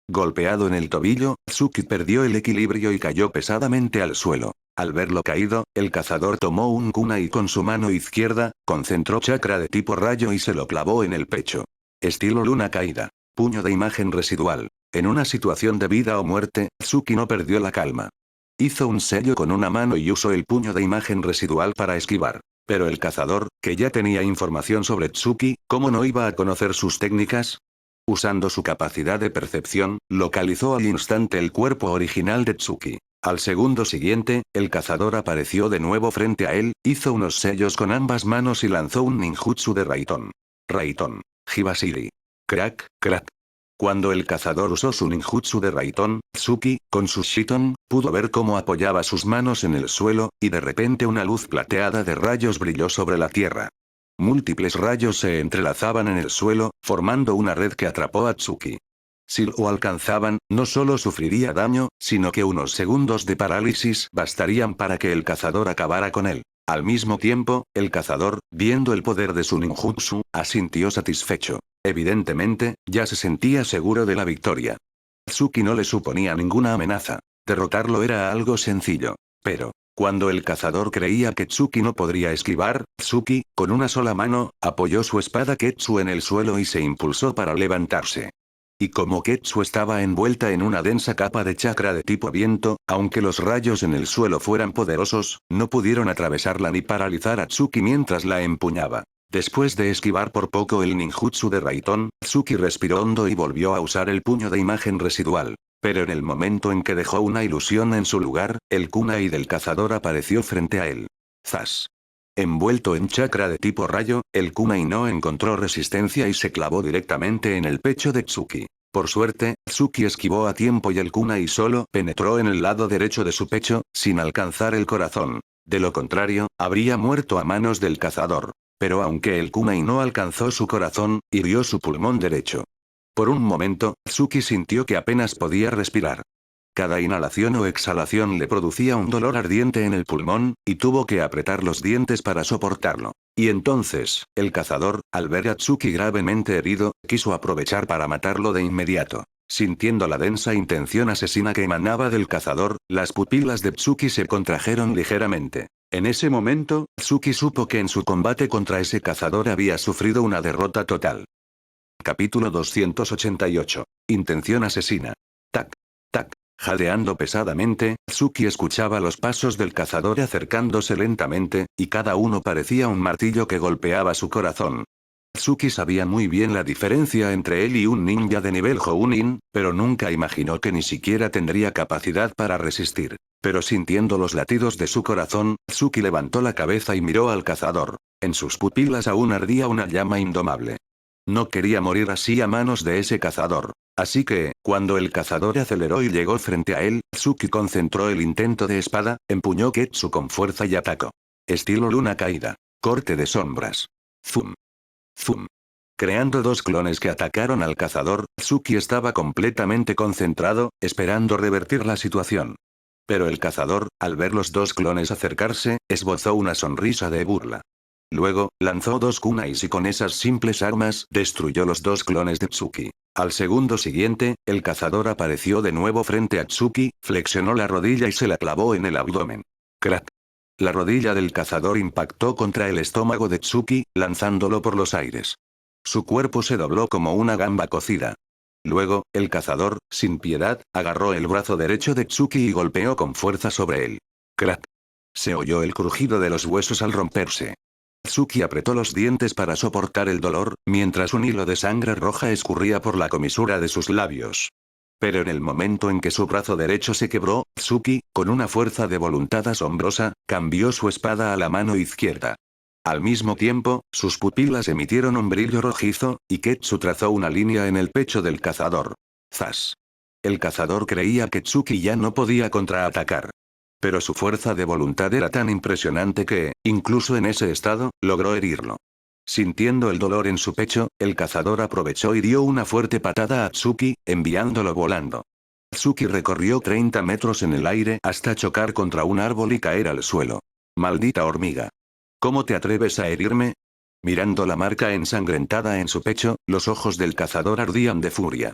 Golpeado en el tobillo, Tsuki perdió el equilibrio y cayó pesadamente al suelo. Al verlo caído, el cazador tomó un kunai con su mano izquierda, concentró chakra de tipo rayo y se lo clavó en el pecho. Estilo luna caída. Puño de imagen residual. En una situación de vida o muerte, Tsuki no perdió la calma. Hizo un sello con una mano y usó el puño de imagen residual para esquivar. Pero el cazador, que ya tenía información sobre Tsuki, ¿cómo no iba a conocer sus técnicas? Usando su capacidad de percepción, localizó al instante el cuerpo original de Tsuki. Al segundo siguiente, el cazador apareció de nuevo frente a él, hizo unos sellos con ambas manos y lanzó un ninjutsu de Raiton. Raiton. Hibashiri. Crack, crack. Cuando el cazador usó su ninjutsu de Raiton, Tsuki, con su Shiton, pudo ver cómo apoyaba sus manos en el suelo, y de repente una luz plateada de rayos brilló sobre la tierra. Múltiples rayos se entrelazaban en el suelo, formando una red que atrapó a Tsuki. Si lo alcanzaban, no solo sufriría daño, sino que unos segundos de parálisis bastarían para que el cazador acabara con él. Al mismo tiempo, el cazador, viendo el poder de su ninjutsu, asintió satisfecho. Evidentemente, ya se sentía seguro de la victoria. Tsuki no le suponía ninguna amenaza. Derrotarlo era algo sencillo. Pero, cuando el cazador creía que Tsuki no podría esquivar, Tsuki, con una sola mano, apoyó su espada Ketsu en el suelo y se impulsó para levantarse. Y como Ketsu estaba envuelta en una densa capa de chakra de tipo viento, aunque los rayos en el suelo fueran poderosos, no pudieron atravesarla ni paralizar a Tsuki mientras la empuñaba. Después de esquivar por poco el ninjutsu de Raiton, Tsuki respiró hondo y volvió a usar el puño de imagen residual. Pero en el momento en que dejó una ilusión en su lugar, el kunai del cazador apareció frente a él. ¡Zas! Envuelto en chakra de tipo rayo, el kunai no encontró resistencia y se clavó directamente en el pecho de Tsuki. Por suerte, Tsuki esquivó a tiempo y el kunai solo penetró en el lado derecho de su pecho, sin alcanzar el corazón. De lo contrario, habría muerto a manos del cazador. Pero aunque el kunai no alcanzó su corazón, hirió su pulmón derecho. Por un momento, Tsuki sintió que apenas podía respirar. Cada inhalación o exhalación le producía un dolor ardiente en el pulmón, y tuvo que apretar los dientes para soportarlo. Y entonces, el cazador, al ver a Tsuki gravemente herido, quiso aprovechar para matarlo de inmediato. Sintiendo la densa intención asesina que emanaba del cazador, las pupilas de Tsuki se contrajeron ligeramente. En ese momento, Tsuki supo que en su combate contra ese cazador había sufrido una derrota total. Capítulo 288. Intención asesina. Tac. Tac. Jadeando pesadamente, Tsuki escuchaba los pasos del cazador acercándose lentamente, y cada uno parecía un martillo que golpeaba su corazón. Tsuki sabía muy bien la diferencia entre él y un ninja de nivel Jounin, pero nunca imaginó que ni siquiera tendría capacidad para resistir. Pero sintiendo los latidos de su corazón, Tsuki levantó la cabeza y miró al cazador. En sus pupilas aún ardía una llama indomable. No quería morir así a manos de ese cazador. Así que, cuando el cazador aceleró y llegó frente a él, Tsuki concentró el intento de espada, empuñó Ketsu con fuerza y atacó. Estilo luna caída. Corte de sombras. Zoom. Zoom. creando dos clones que atacaron al cazador. Tsuki estaba completamente concentrado, esperando revertir la situación. Pero el cazador, al ver los dos clones acercarse, esbozó una sonrisa de burla. Luego, lanzó dos kunais y con esas simples armas destruyó los dos clones de Tsuki. Al segundo siguiente, el cazador apareció de nuevo frente a Tsuki, flexionó la rodilla y se la clavó en el abdomen. ¡Crack! La rodilla del cazador impactó contra el estómago de Tsuki, lanzándolo por los aires. Su cuerpo se dobló como una gamba cocida. Luego, el cazador, sin piedad, agarró el brazo derecho de Tsuki y golpeó con fuerza sobre él. ¡Crack! Se oyó el crujido de los huesos al romperse. Tsuki apretó los dientes para soportar el dolor, mientras un hilo de sangre roja escurría por la comisura de sus labios. Pero en el momento en que su brazo derecho se quebró, Tsuki, con una fuerza de voluntad asombrosa, cambió su espada a la mano izquierda. Al mismo tiempo, sus pupilas emitieron un brillo rojizo, y Ketsu trazó una línea en el pecho del cazador. ¡Zas! El cazador creía que Tsuki ya no podía contraatacar. Pero su fuerza de voluntad era tan impresionante que, incluso en ese estado, logró herirlo. Sintiendo el dolor en su pecho, el cazador aprovechó y dio una fuerte patada a Tsuki, enviándolo volando. Tsuki recorrió 30 metros en el aire hasta chocar contra un árbol y caer al suelo. ¡Maldita hormiga! ¿Cómo te atreves a herirme? Mirando la marca ensangrentada en su pecho, los ojos del cazador ardían de furia.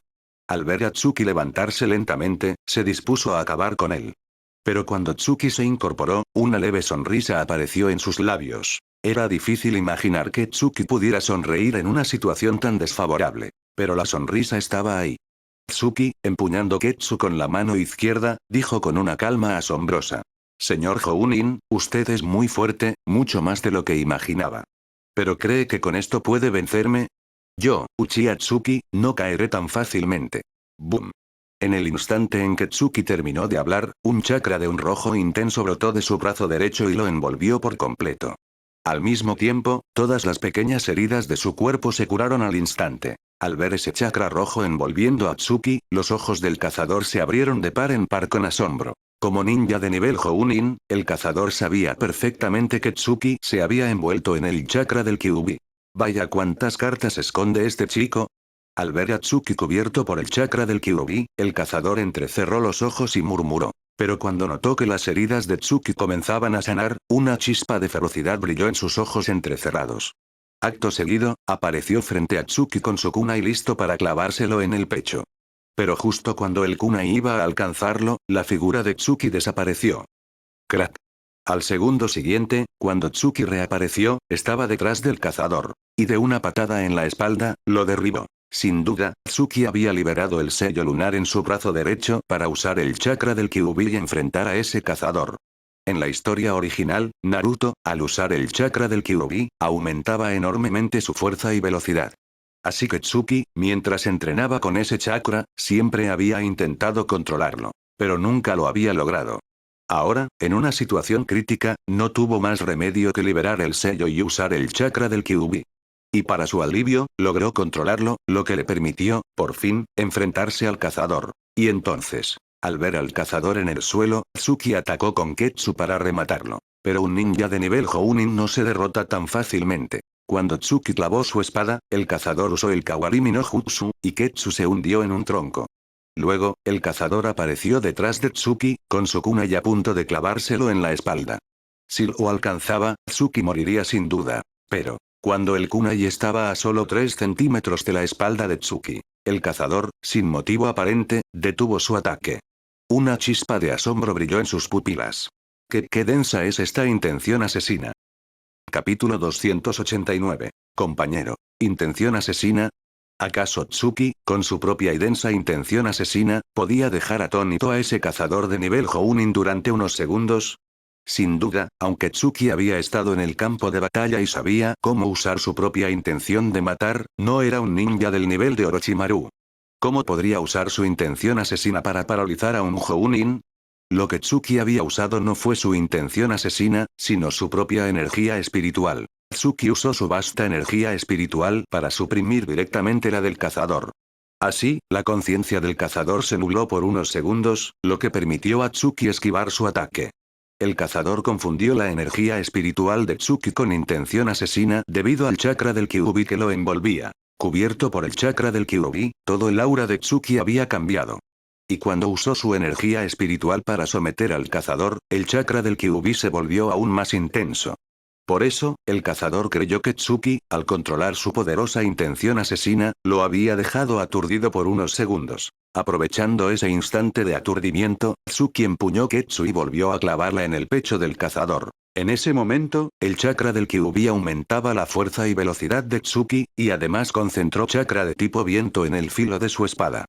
Al ver a Tsuki levantarse lentamente, se dispuso a acabar con él. Pero cuando Tsuki se incorporó, una leve sonrisa apareció en sus labios. Era difícil imaginar que Tsuki pudiera sonreír en una situación tan desfavorable. Pero la sonrisa estaba ahí. Tsuki, empuñando Ketsu con la mano izquierda, dijo con una calma asombrosa. Señor Jounin, usted es muy fuerte, mucho más de lo que imaginaba. ¿Pero cree que con esto puede vencerme? Yo, Uchiha Tsuki, no caeré tan fácilmente. ¡Boom! En el instante en que Tsuki terminó de hablar, un chakra de un rojo intenso brotó de su brazo derecho y lo envolvió por completo. Al mismo tiempo, todas las pequeñas heridas de su cuerpo se curaron al instante. Al ver ese chakra rojo envolviendo a Tsuki, los ojos del cazador se abrieron de par en par con asombro. Como ninja de nivel Jounin, el cazador sabía perfectamente que Tsuki se había envuelto en el chakra del Kyuubi. Vaya cuántas cartas esconde este chico. Al ver a Tsuki cubierto por el chakra del Kyuubi, el cazador entrecerró los ojos y murmuró. Pero cuando notó que las heridas de Tsuki comenzaban a sanar, una chispa de ferocidad brilló en sus ojos entrecerrados. Acto seguido, apareció frente a Tsuki con su kunai listo para clavárselo en el pecho. Pero justo cuando el kunai iba a alcanzarlo, la figura de Tsuki desapareció. ¡Crack! Al segundo siguiente, cuando Tsuki reapareció, estaba detrás del cazador. Y de una patada en la espalda, lo derribó. Sin duda, Tsuki había liberado el sello lunar en su brazo derecho para usar el chakra del Kyuubi y enfrentar a ese cazador. En la historia original, Naruto, al usar el chakra del Kyuubi, aumentaba enormemente su fuerza y velocidad. Así que Tsuki, mientras entrenaba con ese chakra, siempre había intentado controlarlo. Pero nunca lo había logrado. Ahora, en una situación crítica, no tuvo más remedio que liberar el sello y usar el chakra del Kyuubi. Y para su alivio, logró controlarlo, lo que le permitió, por fin, enfrentarse al cazador. Y entonces, al ver al cazador en el suelo, Tsuki atacó con Ketsu para rematarlo. Pero un ninja de nivel Jounin no se derrota tan fácilmente. Cuando Tsuki clavó su espada, el cazador usó el Kawarimi no Jutsu, y Ketsu se hundió en un tronco. Luego, el cazador apareció detrás de Tsuki, con su kunai a punto de clavárselo en la espalda. Si lo alcanzaba, Tsuki moriría sin duda. Pero, cuando el kunai estaba a solo 3 centímetros de la espalda de Tsuki, el cazador, sin motivo aparente, detuvo su ataque. Una chispa de asombro brilló en sus pupilas. ¿Qué densa es esta intención asesina? Capítulo 289. Compañero. ¿Intención asesina? ¿Acaso Tsuki, con su propia y densa intención asesina, podía dejar atónito a ese cazador de nivel Jounin durante unos segundos? Sin duda, aunque Tsuki había estado en el campo de batalla y sabía cómo usar su propia intención de matar, no era un ninja del nivel de Orochimaru. ¿Cómo podría usar su intención asesina para paralizar a un Jounin? Lo que Tsuki había usado no fue su intención asesina, sino su propia energía espiritual. Tsuki usó su vasta energía espiritual para suprimir directamente la del cazador. Así, la conciencia del cazador se nubló por unos segundos, lo que permitió a Tsuki esquivar su ataque. El cazador confundió la energía espiritual de Tsuki con intención asesina debido al chakra del Kyuubi que lo envolvía. Cubierto por el chakra del Kyuubi, todo el aura de Tsuki había cambiado. Y cuando usó su energía espiritual para someter al cazador, el chakra del Kyuubi se volvió aún más intenso. Por eso, el cazador creyó que Tsuki, al controlar su poderosa intención asesina, lo había dejado aturdido por unos segundos. Aprovechando ese instante de aturdimiento, Tsuki empuñó Ketsu y volvió a clavarla en el pecho del cazador. En ese momento, el chakra del Kyuubi aumentaba la fuerza y velocidad de Tsuki, y además concentró chakra de tipo viento en el filo de su espada.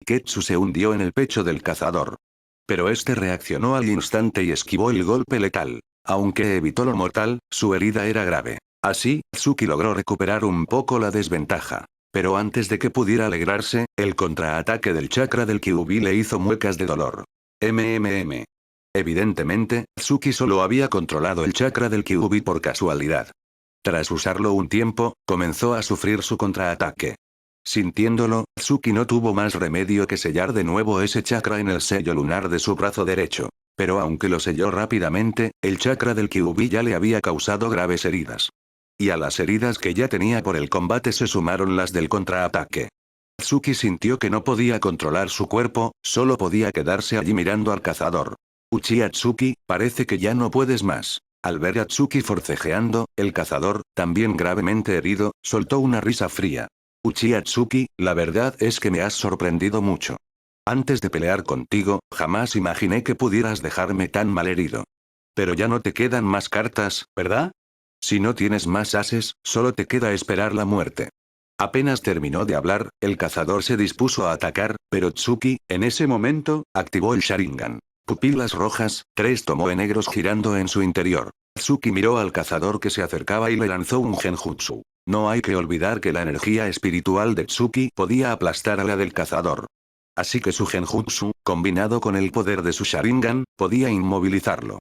Ketsu se hundió en el pecho del cazador. Pero este reaccionó al instante y esquivó el golpe letal. Aunque evitó lo mortal, su herida era grave. Así, Tsuki logró recuperar un poco la desventaja. Pero antes de que pudiera alegrarse, el contraataque del chakra del Kyuubi le hizo muecas de dolor. MMM. Evidentemente, Tsuki solo había controlado el chakra del Kyuubi por casualidad. Tras usarlo un tiempo, comenzó a sufrir su contraataque. Sintiéndolo, Tsuki no tuvo más remedio que sellar de nuevo ese chakra en el sello lunar de su brazo derecho. Pero aunque lo selló rápidamente, el chakra del Kyuubi ya le había causado graves heridas. Y a las heridas que ya tenía por el combate se sumaron las del contraataque. Tsuki sintió que no podía controlar su cuerpo, solo podía quedarse allí mirando al cazador. Uchiha Tsuki, parece que ya no puedes más. Al ver a Tsuki forcejeando, el cazador, también gravemente herido, soltó una risa fría. Uchiha Tsuki, la verdad es que me has sorprendido mucho. Antes de pelear contigo, jamás imaginé que pudieras dejarme tan malherido. Pero ya no te quedan más cartas, ¿verdad? Si no tienes más ases, solo te queda esperar la muerte. Apenas terminó de hablar, el cazador se dispuso a atacar, pero Tsuki, en ese momento, activó el Sharingan. Pupilas rojas, 3 tomoe negros girando en su interior. Tsuki miró al cazador que se acercaba y le lanzó un genjutsu. No hay que olvidar que la energía espiritual de Tsuki podía aplastar a la del cazador. Así que su genjutsu, combinado con el poder de su Sharingan, podía inmovilizarlo.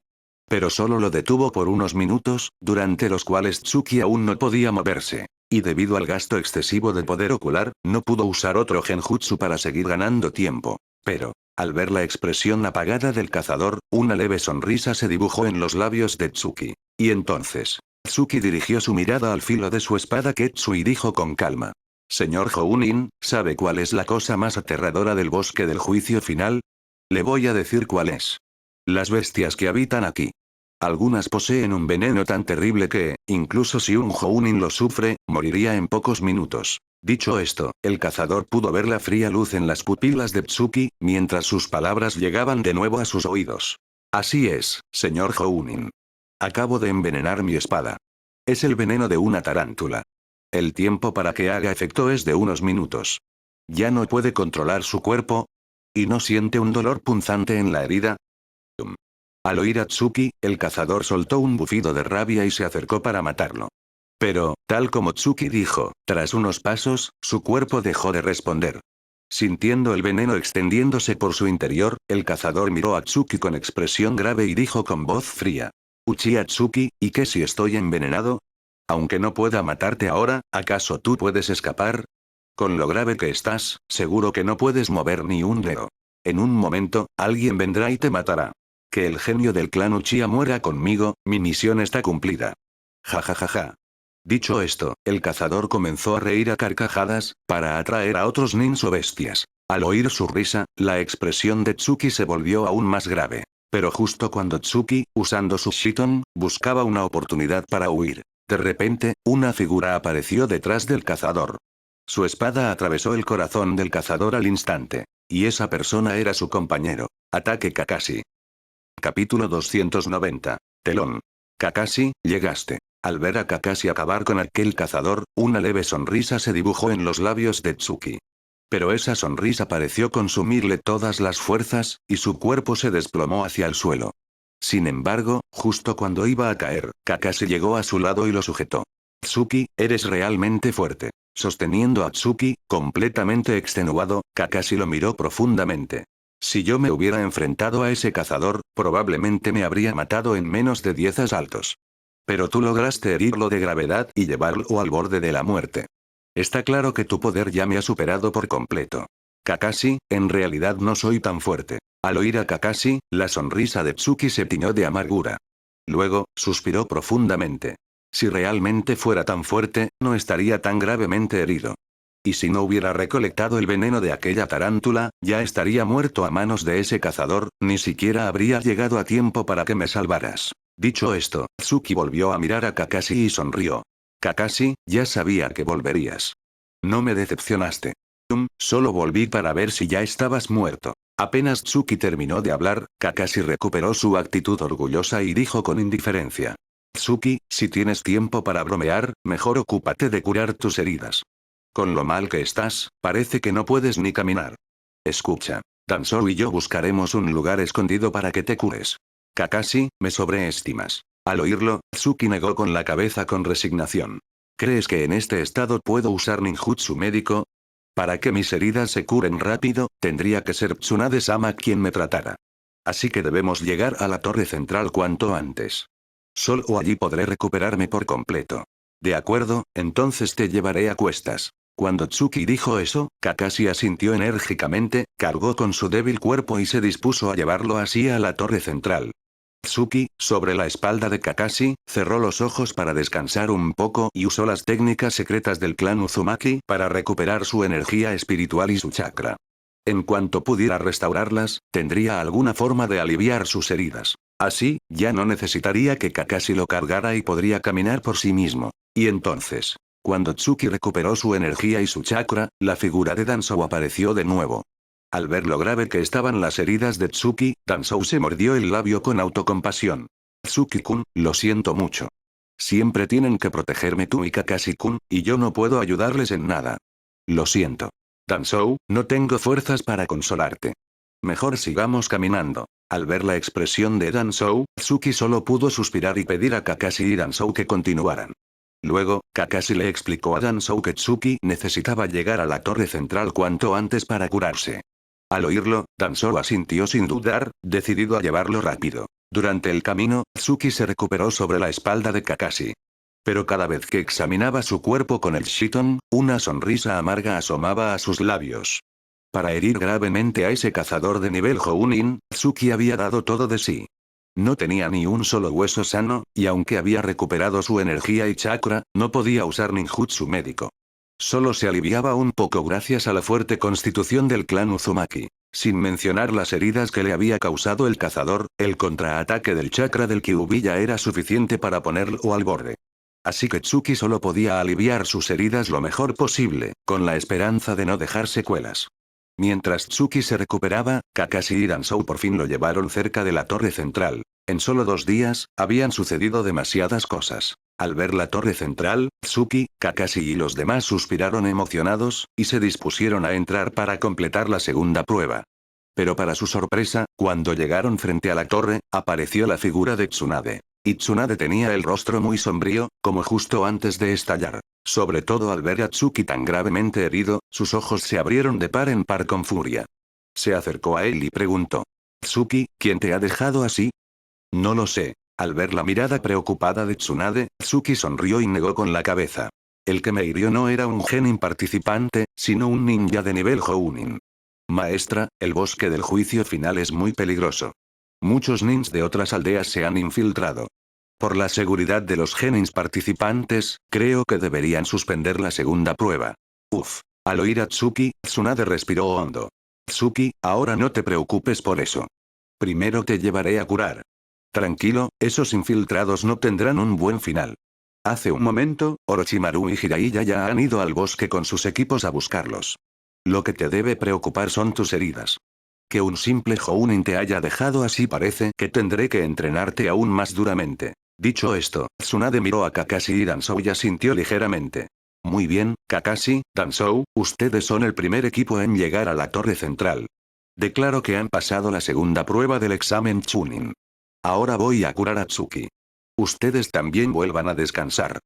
Pero solo lo detuvo por unos minutos, durante los cuales Tsuki aún no podía moverse. Y debido al gasto excesivo de poder ocular, no pudo usar otro genjutsu para seguir ganando tiempo. Pero, al ver la expresión apagada del cazador, una leve sonrisa se dibujó en los labios de Tsuki. Y entonces, Tsuki dirigió su mirada al filo de su espada Ketsu y dijo con calma. Señor Jounin, ¿sabe cuál es la cosa más aterradora del bosque del juicio final? Le voy a decir cuál es. Las bestias que habitan aquí. Algunas poseen un veneno tan terrible que, incluso si un Jounin lo sufre, moriría en pocos minutos. Dicho esto, el cazador pudo ver la fría luz en las pupilas de Tsuki, mientras sus palabras llegaban de nuevo a sus oídos. Así es, señor Jounin. Acabo de envenenar mi espada. Es el veneno de una tarántula. El tiempo para que haga efecto es de unos minutos. Ya no puede controlar su cuerpo. ¿Y no siente un dolor punzante en la herida? Al oír a Tsuki, el cazador soltó un bufido de rabia y se acercó para matarlo. Pero, tal como Tsuki dijo, tras unos pasos, su cuerpo dejó de responder. Sintiendo el veneno extendiéndose por su interior, el cazador miró a Tsuki con expresión grave y dijo con voz fría. Uchiha Tsuki, ¿y qué si estoy envenenado? Aunque no pueda matarte ahora, ¿acaso tú puedes escapar? Con lo grave que estás, seguro que no puedes mover ni un dedo. En un momento, alguien vendrá y te matará. Que el genio del clan Uchiha muera conmigo, mi misión está cumplida. Ja ja ja ja. Dicho esto, el cazador comenzó a reír a carcajadas, para atraer a otros nins o bestias. Al oír su risa, la expresión de Tsuki se volvió aún más grave. Pero justo cuando Tsuki, usando su Shiton, buscaba una oportunidad para huir, de repente, una figura apareció detrás del cazador. Su espada atravesó el corazón del cazador al instante. Y esa persona era su compañero. Ataque Kakashi. Capítulo 290. Telón. Kakashi, llegaste. Al ver a Kakashi acabar con aquel cazador, una leve sonrisa se dibujó en los labios de Tsuki. Pero esa sonrisa pareció consumirle todas las fuerzas, y su cuerpo se desplomó hacia el suelo. Sin embargo, justo cuando iba a caer, Kakashi llegó a su lado y lo sujetó. Tsuki, eres realmente fuerte. Sosteniendo a Tsuki, completamente extenuado, Kakashi lo miró profundamente. Si yo me hubiera enfrentado a ese cazador, probablemente me habría matado en menos de 10 asaltos. Pero tú lograste herirlo de gravedad y llevarlo al borde de la muerte. Está claro que tu poder ya me ha superado por completo. Kakashi, en realidad no soy tan fuerte. Al oír a Kakashi, la sonrisa de Tsuki se tiñó de amargura. Luego, suspiró profundamente. Si realmente fuera tan fuerte, no estaría tan gravemente herido. Y si no hubiera recolectado el veneno de aquella tarántula, ya estaría muerto a manos de ese cazador, ni siquiera habría llegado a tiempo para que me salvaras. Dicho esto, Tsuki volvió a mirar a Kakashi y sonrió. Kakashi, ya sabía que volverías. No me decepcionaste. Solo volví para ver si ya estabas muerto. Apenas Tsuki terminó de hablar, Kakashi recuperó su actitud orgullosa y dijo con indiferencia. Tsuki, si tienes tiempo para bromear, mejor ocúpate de curar tus heridas. Con lo mal que estás, parece que no puedes ni caminar. Escucha. Danzou y yo buscaremos un lugar escondido para que te cures. Kakashi, me sobreestimas. Al oírlo, Tsuki negó con la cabeza con resignación. ¿Crees que en este estado puedo usar ninjutsu médico? Para que mis heridas se curen rápido, tendría que ser Tsunade-sama quien me tratara. Así que debemos llegar a la torre central cuanto antes. Solo allí podré recuperarme por completo. De acuerdo, entonces te llevaré a cuestas. Cuando Tsuki dijo eso, Kakashi asintió enérgicamente, cargó con su débil cuerpo y se dispuso a llevarlo así a la torre central. Tsuki, sobre la espalda de Kakashi, cerró los ojos para descansar un poco y usó las técnicas secretas del clan Uzumaki para recuperar su energía espiritual y su chakra. En cuanto pudiera restaurarlas, tendría alguna forma de aliviar sus heridas. Así, ya no necesitaría que Kakashi lo cargara y podría caminar por sí mismo. Y entonces, cuando Tsuki recuperó su energía y su chakra, la figura de Danzou apareció de nuevo. Al ver lo grave que estaban las heridas de Tsuki, Danzou se mordió el labio con autocompasión. Tsuki-kun, lo siento mucho. Siempre tienen que protegerme tú y Kakashi-kun, y yo no puedo ayudarles en nada. Lo siento. Danzou, no tengo fuerzas para consolarte. Mejor sigamos caminando. Al ver la expresión de Danzou, Tsuki solo pudo suspirar y pedir a Kakashi y Danzou que continuaran. Luego, Kakashi le explicó a Danzou que Tsuki necesitaba llegar a la torre central cuanto antes para curarse. Al oírlo, Danzou asintió sin dudar, decidido a llevarlo rápido. Durante el camino, Tsuki se recuperó sobre la espalda de Kakashi. Pero cada vez que examinaba su cuerpo con el Shiton, una sonrisa amarga asomaba a sus labios. Para herir gravemente a ese cazador de nivel Jounin, Tsuki había dado todo de sí. No tenía ni un solo hueso sano, y aunque había recuperado su energía y chakra, no podía usar ninjutsu médico. Solo se aliviaba un poco gracias a la fuerte constitución del clan Uzumaki. Sin mencionar las heridas que le había causado el cazador, el contraataque del chakra del Kyuubi ya era suficiente para ponerlo al borde. Así que Tsuki solo podía aliviar sus heridas lo mejor posible, con la esperanza de no dejar secuelas. Mientras Tsuki se recuperaba, Kakashi y Danzou por fin lo llevaron cerca de la torre central. En solo 2 días, habían sucedido demasiadas cosas. Al ver la torre central, Tsuki, Kakashi y los demás suspiraron emocionados, y se dispusieron a entrar para completar la segunda prueba. Pero para su sorpresa, cuando llegaron frente a la torre, apareció la figura de Tsunade. Y Tsunade tenía el rostro muy sombrío, como justo antes de estallar. Sobre todo al ver a Tsuki tan gravemente herido, sus ojos se abrieron de par en par con furia. Se acercó a él y preguntó. Tsuki, ¿quién te ha dejado así? No lo sé. Al ver la mirada preocupada de Tsunade, Tsuki sonrió y negó con la cabeza. El que me hirió no era un genin participante, sino un ninja de nivel Jounin. Maestra, el bosque del juicio final es muy peligroso. Muchos nins de otras aldeas se han infiltrado. Por la seguridad de los genins participantes, creo que deberían suspender la segunda prueba. Uf. Al oír a Tsuki, Tsunade respiró hondo. Tsuki, ahora no te preocupes por eso. Primero te llevaré a curar. Tranquilo, esos infiltrados no tendrán un buen final. Hace un momento, Orochimaru y Jiraiya ya han ido al bosque con sus equipos a buscarlos. Lo que te debe preocupar son tus heridas. Que un simple Jounin te haya dejado así parece que tendré que entrenarte aún más duramente. Dicho esto, Tsunade miró a Kakashi y Danzou y asintió ligeramente. Muy bien, Kakashi, Danzou, ustedes son el primer equipo en llegar a la torre central. Declaro que han pasado la segunda prueba del examen Chunin. Ahora voy a curar a Tsuki. Ustedes también vuelvan a descansar.